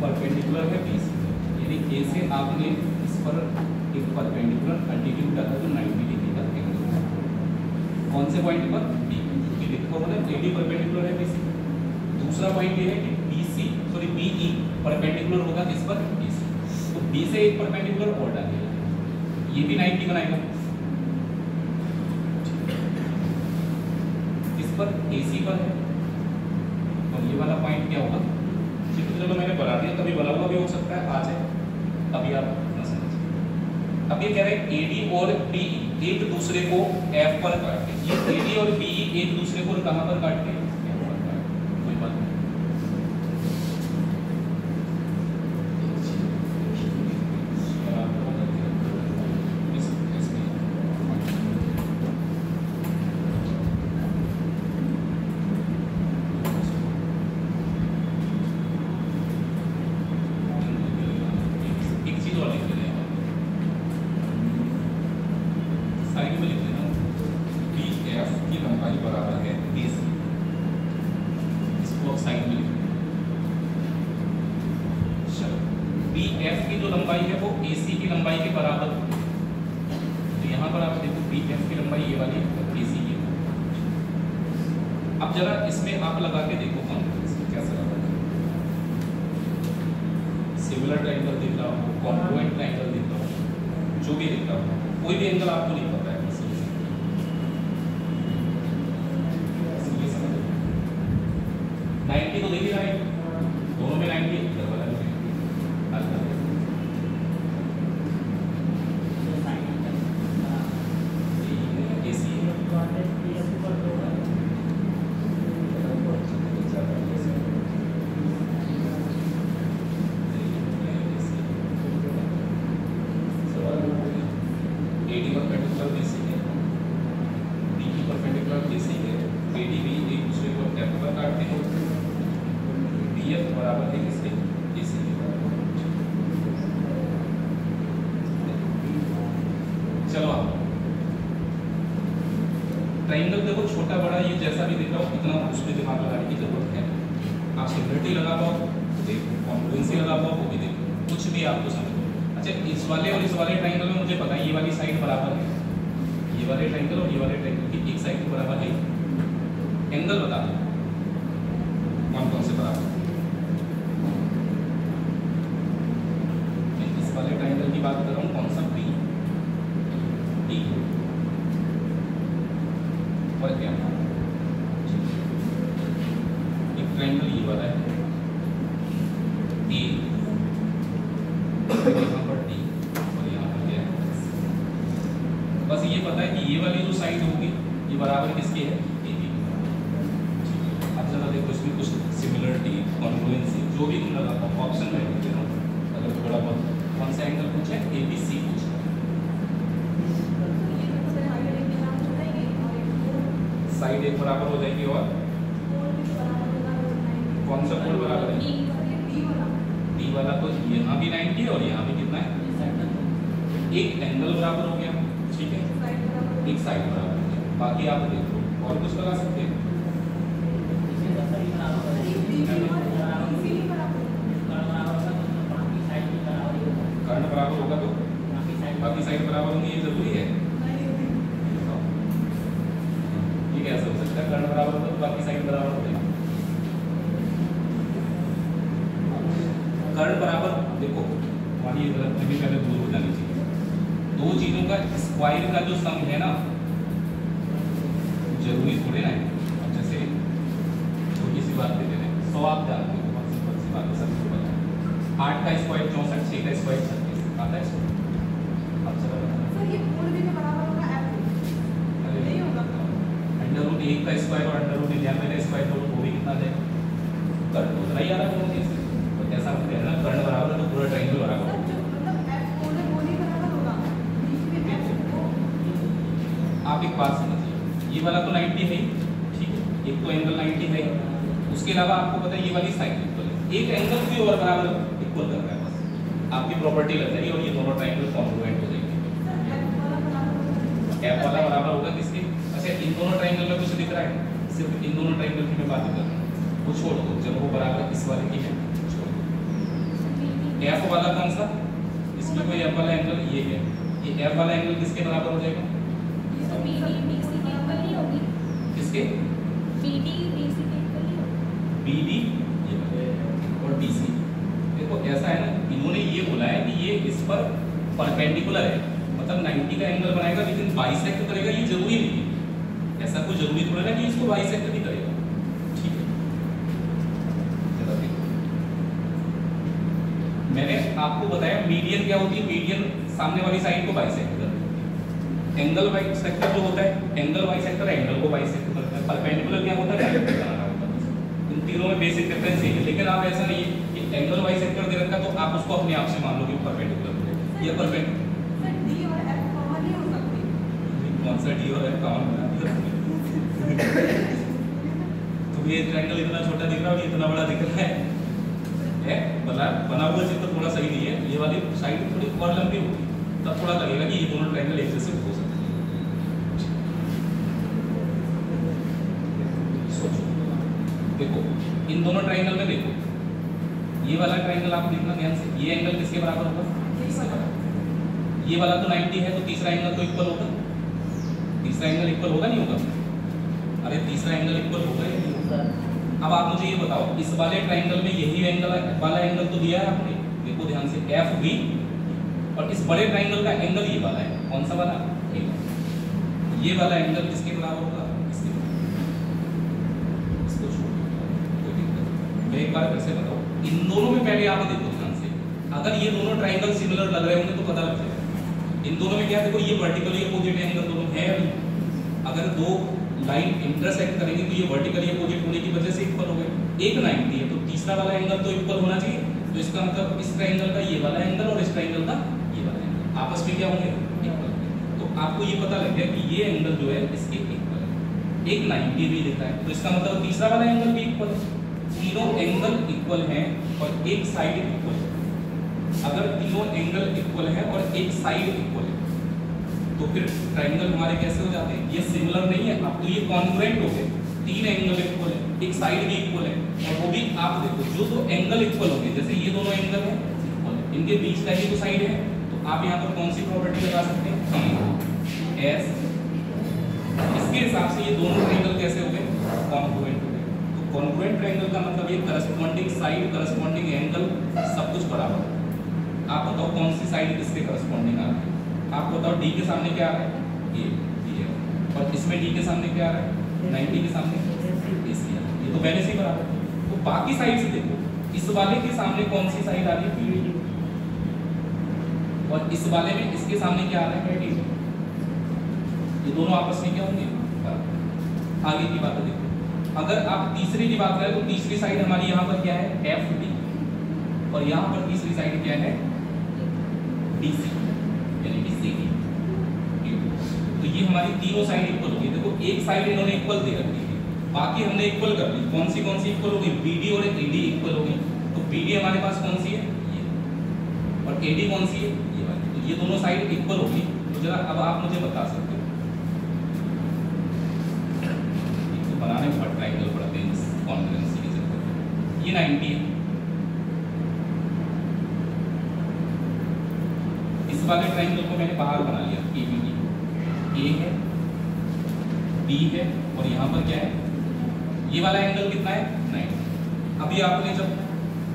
परपेंडिकुलर है बी से, यानी ए से आपने इस पर एक परपेंडिकुलर अल्टीट्यूड डाला तो 90 डिग्री का एंगल। कौन से पॉइंट पर? बी। देखो मतलब एडी परपेंडिकुलर है बी से। दूसरा पॉइंट ये है कि बीसी सॉरी बीई परपेंडिकुलर होगा किस पर? बी से। तो बी से एक परपेंडिकुलर और डालिएगा, ये भी 90 बनाएगा। किस पर? एसी पर है। और ये वाला पॉइंट क्या होगा? चलो मैंने बना दिया, कभी बना हुआ भी हो सकता है, आ जाए अभी आप ना समझिए। अब ये कह रहे हैं एडी और बीई एक दूसरे को एफ पर काटते। ये एडी और बीई एक दूसरे को कहां पर काटते हैं? एफ पर काटते। कोई बात नहीं। अब जरा इसमें आप लगा के देखो कैसा लगा। सिमिलर ट्रायंगल दिख रहा हो, कॉन्ग्रुएंट ट्रायंगल दिख रहा हो, जो भी दिख रहा हो, कोई भी एंगल आपको नहीं पता है, बस ये समझ 90 तो देखिए राइट, दोनों में 90 इधर वाला भी 90 ट्रायंगल देखो छोटा बड़ा ये जैसा भी दिख रहा हो, इतना उसमें दिमाग लगाने की जरूरत है। आप सिमिलरिटी लगा पाओ देखो, कॉन्ग्रुएंसी लगा पाओ वो भी देखो, कुछ भी आपको समझ। अच्छा इस वाले और इस वाले ट्रायंगल में मुझे पता है ये वाली साइड बराबर है, ये वाले ट्रायंगल और ये वाले ट्रायंगल की एक साइड बराबर है। एंगल बता दो कौन कौन से बराबर। इस वाले ट्रायंगल की बात कर रहा हूँ, कौन सा? बी डी और क्या? एक ट्रायंगल ये वाला है ए, यहाँ पर डी और यहाँ पर क्या है? बस ये पता है कि ये वाली जो साइड होगी ये बराबर किसकी है? A B. अब जरा देखो इसमें कुछ सिमिलरिटी कॉन्ग्रुएंसी जो भी तुम लगा पाओ ऑप्शन में लिख देना। अगर थोड़ा बहुत कौन सा एंगल पूछे? ए बी सी पूछा। साइड एक बराबर हो जाएगी और कौन सा कोण बराबर है? डी वाला तो यहाँ भी 90 है और यहाँ भी कितना है? एक एंगल बराबर हो गया, ठीक है, एक साइड बराबर हो गया। बाकी आप देखो और कुछ लगा सकते हैं। कर्ण बराबर होगा तो बाकी साइड बराबर होंगी, ये जरूरी है? कैसे हो सकता है? कर्ण बराबर हो तो बाकी साइड बराबर हो जाएगी। कर्ण बराबर देखो हमारी गलती भी पहले दूर हो जानी चाहिए। दो चीजों का स्क्वायर का जो सम है ना, जरूरी थोड़े ना है। अब जैसे छोटी सी बात देते हैं, 100 आप जानते हो, बहुत सिंपल सी बात है, सबको पता है। 8 का स्क्वायर 64, 6 का स्क्वायर 36 आता है। अब चलो अंडर रूट 1 का स्क्वायर और अंडर रूट 99 का स्क्वायर करो वो भी कितना आ जाएगा? कर्ण उतना ही आ रहा है दोनों चीज से। तो ऐसा हम कह रहे हैं ना कर्ण बराबर है तो पूरा ट्रायंगल बराबर है। आप एक बात समझिए, ये वाला तो 90 है, ठीक है, एक तो एंगल 90 है, उसके अलावा आपको पता है ये वाली साइड इक्वल है, एक एंगल भी और बराबर इक्वल कर रहा है, बस आपकी प्रॉपर्टी लग जाएगी और ये दोनों ट्रायंगल कॉन्ग्रुएंट हो जाएंगे। एफ वाला बराबर होगा किसके? अच्छा इन दोनों ट्रायंगल में कुछ दिख रहा है? सिर्फ इन दोनों ट्रायंगल की मैं बात कर रहा हूँ, वो छोड़ दो, जब वो बराबर इस वाले की है छोड़ दो। एफ वाला कौन सा, इसमें कोई एफ वाला एंगल ये है, ये एफ वाला एंगल किसके बराबर हो जाएगा? ये तो BD BC के इक्वल नहीं होगी। किसके? BD BC के इक्वल नहीं होगी। BD ये और BC। देखो ऐसा है ना, इन्होंने ये बोला है कि ये इस पर परपेंडिकुलर है, मतलब 90 का एंगल बनाएगा, लेकिन बाइसेक्ट करेगा ये जरूरी नहीं है। ऐसा कोई जरूरी थोड़ा ना कि इसको बाइसेक्ट भी करेगा। ठीक है, जरा देखो, मैंने आपको बताया मीडियन क्या होती है, मीडियन सामने वाली साइड को बाइसेक्ट करती है। एंगल बाइसेक्टर जो होता है, एंगल बाइसेक्टर एंगल को बाइसेक्ट करता है। परपेंडिकुलर क्या होता है, डायरेक्ट बनाना होता है। इन तीनों में बेसिक डिफरेंस यही है, लेकिन आप ऐसा नहीं है कि एंगल बाइसेक्टर दे रखा तो आप उसको अपने आप से मान लो कि परपेंडिकुलर है। ये परपेंडिकुलर सर D और F कॉमन नहीं हो सकती। कौन सा D और F कॉमन बना दिया तो ये ट्रायंगल इतना छोटा दिख रहा है और ये इतना बड़ा दिख रहा है, बना हुआ चित्र थोड़ा सही नहीं है। ये वाली साइड थोड़ी और लंबी होगी, तब थोड़ा लगेगा कि ये दोनों ट्रायंगल एक जैसे हो सकते हैं। सोचो, देखो इन दोनों ट्रायंगल में देखो, ये वाला ट्रायंगल आप देखना ध्यान से, ये एंगल किसके बराबर होगा? इसके बराबर। ये वाला तो 90 है, तो तीसरा एंगल तो इक्वल होगा। तीसरा एंगल इक्वल होगा नहीं होगा? अरे तीसरा एंगल इक्वल होगा या नहीं होगा? अब आप मुझे ये बताओ, इस वाले ट्रायंगल में यही एंगल वाला एंगल तो दिया है आपने, देखो ध्यान से, FV, और इस बड़े ट्रायंगल का एंगल ये वाला है, कौन सा वाला? ये वाला एंगल किसके बराबर होगा? इसके बराबर। इसको छोड़ दो, मैं एक बार फिर से बताऊं, इन दोनों में पहले आप देखो ध्यान से, अगर ये दोनों ट्रायंगल सिमिलर लग रहे होंगे तो पता लग जाएगा। इन दोनों में क्या, देखो ये वर्टिकली अपोजिट एंगल दोनों है अभी, अगर दो लाइन इंटरसेक्ट करेंगे तो ये वर्टिकली अपोजिट होने की वजह से इक्वल हो गए। एक 90 है तो तीसरा वाला एंगल तो इक्वल होना चाहिए, तो इसका मतलब इस ट्रायंगल का ये वाला एंगल और इस ट्रायंगल का ये वाला एंगल आपस में क्या होंगे? इक्वल। तो आपको ये पता लग गया कि ये एंगल जो है इसके इक्वल है। एक 90 भी देता है, तो इसका मतलब तीसरा वाला एंगल भी इक्वल है। तीनों एंगल इक्वल हैं और एक साइड इक्वल है। अगर तीनों एंगल इक्वल है और एक साइड इक्वल है तो फिर ट्रायंगल हमारे कैसे हो जाते हैं? ये सिमिलर नहीं है, अब तो ये कॉन्ग्रुएंट हो गए। तीन एंगल इक्वल है, एक साइड भी इक्वल है, और वो भी आप देखो जो दो एंगल इक्वल होंगे, जैसे ये दोनों एंगल है इक्वल है, इनके बीच का ही तो साइड है, तो आप यहाँ पर कौन सी प्रॉपर्टी लगा सकते हैं? एस। इसके हिसाब से ये दोनों ट्रायंगल कैसे हो गए? कॉन्ग्रुएंट हो गए। तो कॉन्ग्रुएंट ट्रायंगल का मतलब ये करस्पॉन्डिंग साइड, करस्पॉन्डिंग एंगल सब कुछ बराबर है। आप बताओ कौन सी साइड किसके करस्पॉन्डिंग आ रही है? आप बताओ D के सामने क्या आ रहा है? ये, और इसमें D के सामने क्या आ रहा है? 90 के सामने AC आ रहा है। ये तो पहले से ही बराबर है। तो बाकी साइड से देखो, इस वाले के सामने कौन सी साइड आ रही है? PD, और इस वाले में इसके सामने क्या आ रहा है? D। ये दोनों आपस में क्या होंगे? आगे की बात देखो, अगर आप तीसरे की बात करें तो तीसरी साइड हमारी यहाँ पर क्या है? FD, और यहाँ पर तीसरी साइड क्या है? DC, यानी कि CD। तो ये हमारी तीनों साइड इक्वल होगी। देखो एक साइड इन्होंने इक्वल दे रखी है, बाकी हमने इक्वल कर ली। कौन सी इक्वल होगी? BD और AD इक्वल होगी। तो BD हमारे पास कौन सी है? ये, और AD कौन सी है? ये वाली। तो ये दोनों साइड इक्वल होगी। तो जरा अब आप मुझे बता सकते हो, तो बनाने में बहुत ट्रायंगल पड़ते हैं इस कॉन्ग्रुएंसी के चक्कर। ये 90 है, इस वाले ट्रायंगल को मैंने बाहर बना लिया, ABD। A है, B है, और यहाँ पर क्या है? ये वाला एंगल कितना है? 90। अभी आपने जब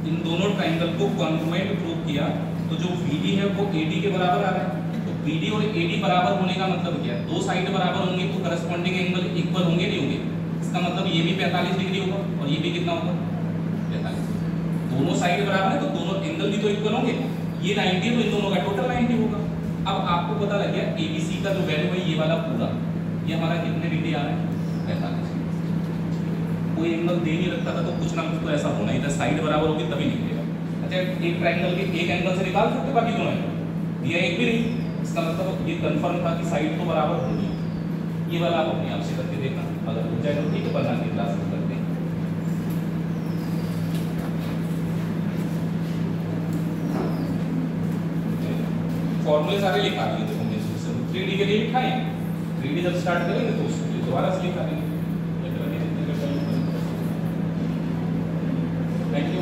इन दोनों ट्रायंगल को कॉन्ग्रुएंट प्रूव किया तो जो BD है वो AD के बराबर आ रहा है। तो BD और AD बराबर होने का मतलब क्या है? दो साइड बराबर होंगे तो करस्पॉन्डिंग एंगल इक्वल होंगे नहीं होंगे? इसका मतलब ये भी 45 डिग्री होगा और ये भी कितना होगा? 45। दोनों साइड बराबर है तो दोनों एंगल भी तो इक्वल होंगे। ये 90 तो इन दोनों का टोटल 90 होगा। अब आपको पता लग गया ABC का जो वैल्यू है ये वाला पूरा, ये हमारा कितने डिग्री आ रहा है? 45। कोई एंगल दे नहीं रखता था तो कुछ ना कुछ तो ऐसा होना ही था, साइड बराबर होगी तभी निकलेगा। अच्छा, एक ट्रायंगल के एक एंगल से निकाल सकते, बाकी दोनों एंगल दिया एक भी नहीं, इसका मतलब ये कंफर्म था कि साइड तो बराबर होगी। ये वाला आप अपने आप से करके देखना, अगर हो जाए तो ठीक है, वरना की क्लास में करते हैं। फॉर्मूले सारे लिखा दिए थे हमने, 3D के लिए लिखा है। 3D जब स्टार्ट करेंगे तो उसको दोबारा से लिखा देंगे। Thank you.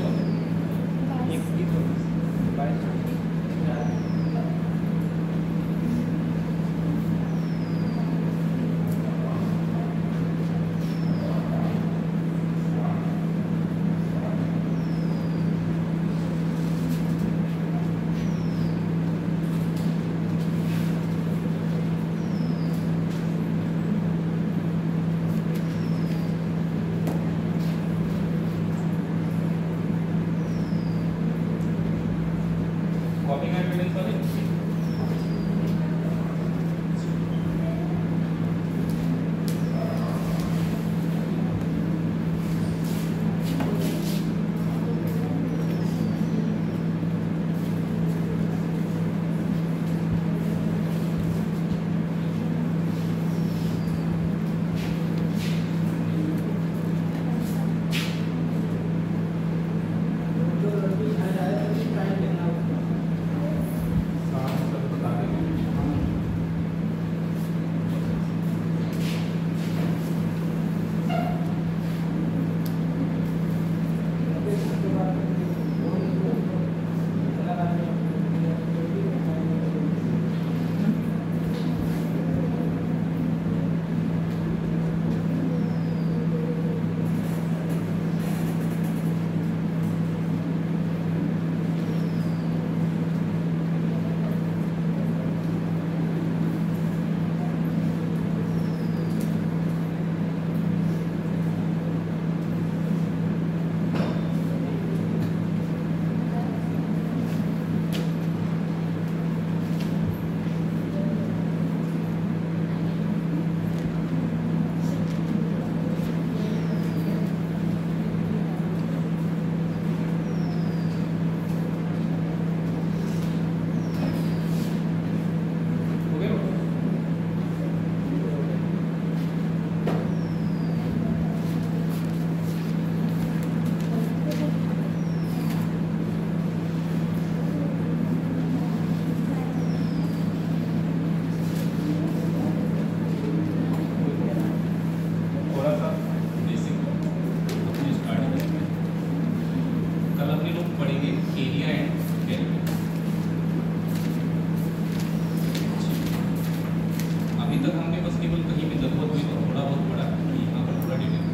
अभी तक हमने बस केवल कहीं भी जरूरत हुई तो थोड़ा बहुत पढ़ा कि यहाँ पर थोड़ा डिटेल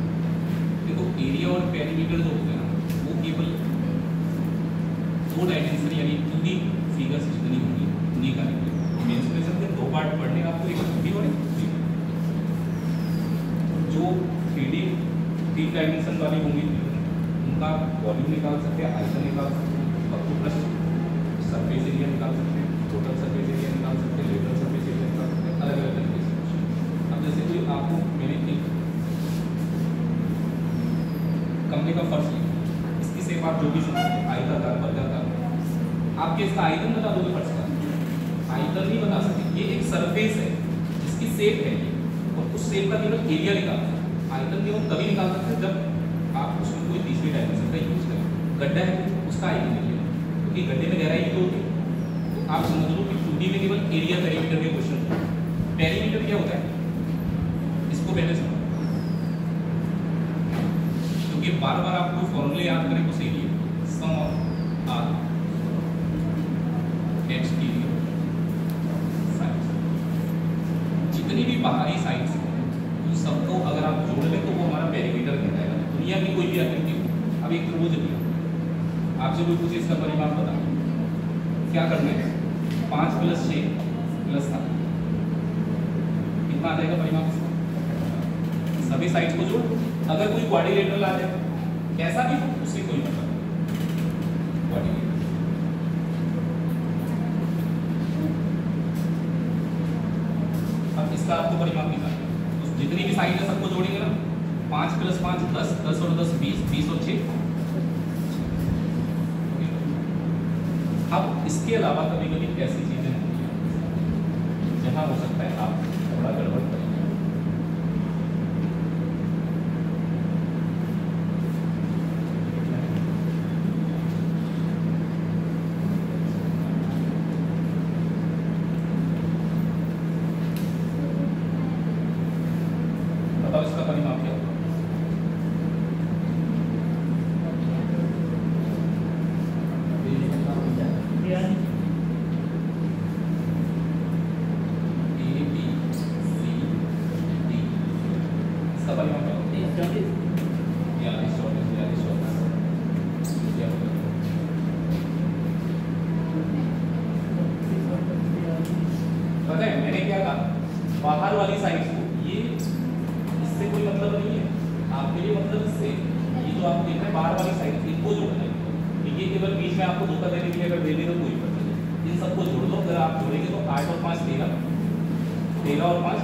देखो। एरिया और पेरीमीटर जो होते हैं ना वो केवल 2 डायमेंशन यानी 2D फिगर्स जितनी होंगी उन्हीं का निकलेगा। मेंसुरेशन के 2 पार्ट पढ़ने हैं आपको, एक 2D और एक 3D। जो 3D 3 डायमेंशन वाली होंगी उनका वॉल्यूम निकाल सकते हैं, आयतन निकाल सकते हैं, वस्तु प्लस सरफेस एरिया निकाल सकते हैं, टोटल सरफेस एरिया निकाल सकते हैं, लेवल सरफेस एरिया निकाल सकते हैं, अलग अलग तरीके से। अब जैसे कोई आपको मैंने एक कमरे का फर्श लिया, इसकी शेप आप जो भी समझते हैं आयताकार वर्गाकार, आपके इसका आयतन बता दोगे फर्श का? आयतन नहीं बता सकते। ये एक सरफेस है जिसकी शेप है ये, और उस शेप का केवल एरिया निकाल सकते हैं। आयतन केवल तभी निकाल सकते हैं जब आप उसमें कोई तीसरी डायमेंशन का यूज करें। गड्ढा है उसका आयतन निकलेगा क्योंकि गड्ढे में गहराई भी होती है। तो आप समझ लो कि 2D में केवल एरिया पेरीमीटर के क्वेश्चन। पेरीमीटर क्या होता है इसको पहले समझो, क्योंकि बार बार आपको फॉर्मूले याद करें तो सही है। सम ऑफ आर एक्सटीरियर साइड्स, जितनी भी बाहरी साइड्स हैं उन सबको अगर आप जोड़ लें तो वो हमारा पेरीमीटर कहलाएगा। दुनिया की कोई भी आकृति हो, अब एक त्रिभुज लिया, आपसे कोई पूछे इसका परिमाप बता, क्या करना है? 5 + 6 + 7 कितना आ जाएगा परिमाप इसका? सभी साइड्स को जोड़। अगर कोई क्वाड्रिलेटरल आ जाए कैसा भी हो उससे कोई मतलब नहीं, क्वाड्रिलेटरल। अब इसका आपको परिमाप निकालना है, तो जितनी भी साइड है सबको जोड़ेंगे ना। 5 + 5 10, 10 और 10 20, 20 और 6। अब इसके अलावा कभी कभी ऐसी चीजें होती हैं जहां हो सकता है आप थोड़ा गड़बड़ करेंगे। बताओ इसका परिमाप क्या होगा? पता है मैंने क्या कहा? बाहर वाली साइड को ये इससे कोई मतलब नहीं है आपके लिए, मतलब इससे ये जो आप देख रहे हैं बाहर वाली साइड इनको जोड़ना है। ये केवल बीच में आपको धोखा देने के लिए अगर दे दी तो कोई मतलब नहीं। इन सबको जोड़ दो, अगर आप जोड़ेंगे तो 8 और 5 13, 13 और 5।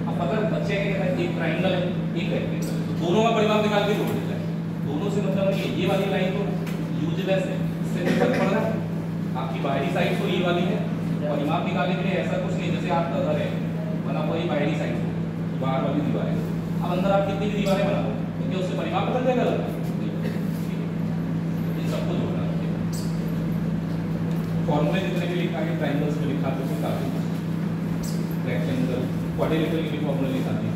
अब पता है बच्चे क्या कहता है एक ट्राइंगल है एक रेक्टेंगल है, तो दोनों का परिमाप निकाल के जोड़ देता है। दोनों से मतलब नहीं है, ये वाली लाइन तो यूजलेस है, इससे नहीं फर्क पड़ रहा है। आपकी बाहरी साइड तो ये वाली है, परिमाप निकालने के लिए ऐसा कुछ नहीं जैसे आपका घर है बना हुआ ये बाहरी साइड को, बाहर वाली दीवार है। अब अंदर आप कितनी भी दीवारें बना दो तो क्या उससे परिमाप बदल जाएगा? इन सबको जोड़ना है। फॉर्मूले जितने भी लिखा है ट्राइंगल्स में लिखा तो काफी, रेक्टेंगल क्वाड्रिलेटरल के भी फॉर्मूले लिखा दिए।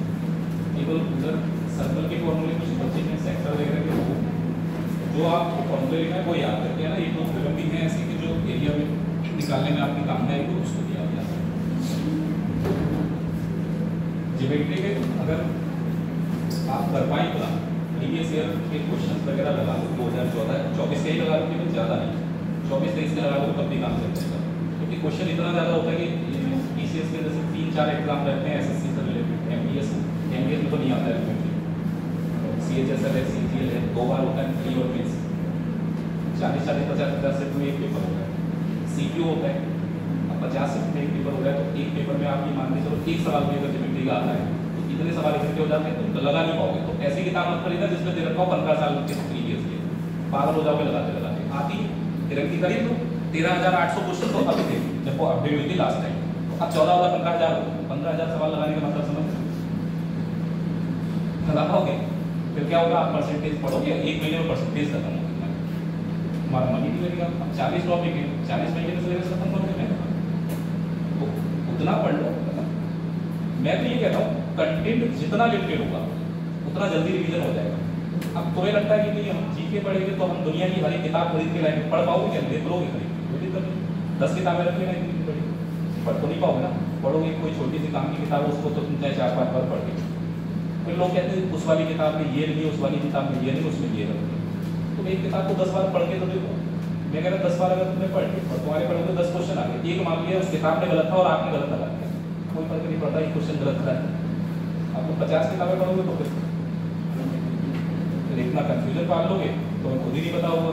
केवल उधर सर्कल के फॉर्मूले कुछ बच्चे हैं सेक्टर वगैरह के, वो जो आपको फॉर्मूले लिखा है वो याद करके है ना। ये तो फिल्म भी है ऐसी कि जो एरिया में निकालने में आपकी काम में आएगी उसको दिया गया है। ज्योमेट्री के अगर आप कर पाए तो प्रीवियस ईयर के क्वेश्चन वगैरह लगा लो, 2014 24 के ही लगा लो, लेकिन ज़्यादा नहीं 24-23 के लगा लो तब भी काम चल जाएगा। क्योंकि क्वेश्चन इतना ज़्यादा होता है कि TCS के जैसे 3-4 एग्जाम रहते हैं SSC से रिलेटेड। MBS में तो नहीं आता है, CHSL है, CGL है, 2 बार होता है, 3 और 20, 40-50 से तो एक पेपर होता है। CQ होता है, अब 50 से एक पेपर हो रहा है तो एक पेपर में आप ये मान के चलो एक सवाल भी अगर ज्योमेट्री का आता है तो इतने सवाल इकट्ठे हो जाते हैं तो लगा नहीं पाओगे। तो ऐसी किताब मत खरीदना जिसमें दे रखा हो 15 साल के प्रीवियस के, पागल हो जाओगे लगाते लगाते। आती तिरंगी करीब तो 13,800 क्वेश्चन तो अभी थे जब वो अपडेट हुई थी लास्ट टाइम। तो अब 14,000 15,000 सवाल लगाने का मतलब समझ लगा पाओगे? फिर क्या होगा? आप परसेंटेज पढ़ोगे, 1 महीने में परसेंटेज खत्म होगी, हमारा मनी नहीं लगेगा। अब 40 टॉपिक है, 40 महीने में सिलेबस खत्म करोगे मैं तो उतना पढ़ लो। मैं तो ये कहता हूँ कंटेंट जितना लिमिटेड होगा उतना जल्दी रिवीजन हो जाएगा। अब तुम्हें लगता है कि हम जीके पढ़ेंगे तो हम दुनिया की हर एक किताब खरीद के लाएंगे, पढ़ पाओगे क्या? ले पढ़ोगे खरीद 10 किताबें रख लेना, पढ़ तो नहीं पाओगे ना। पढ़ोगे कोई छोटी सी काम की किताब उसको तो तुम चाहे 4-5 बार पढ़ के, फिर लोग कहते हैं उस वाली किताब में ये नहीं, उस वाली किताब में ये नहीं, उसमें ये नहीं। तुम एक किताब को 10 बार पढ़ के तो देखो, मैं कह रहा 10 बार अगर तुमने पढ़ ली और तुम्हारे पढ़े तो 10 क्वेश्चन आ गए, एक मान लिया उस किताब में गलत था और आपने गलत लगा दिया, कोई फर्क नहीं पड़ता ये क्वेश्चन गलत था। आप तुम 50 किताबें पढ़ोगे तो फिर इतना कंफ्यूजन पाल लोगे तो खुद ही नहीं पता होगा।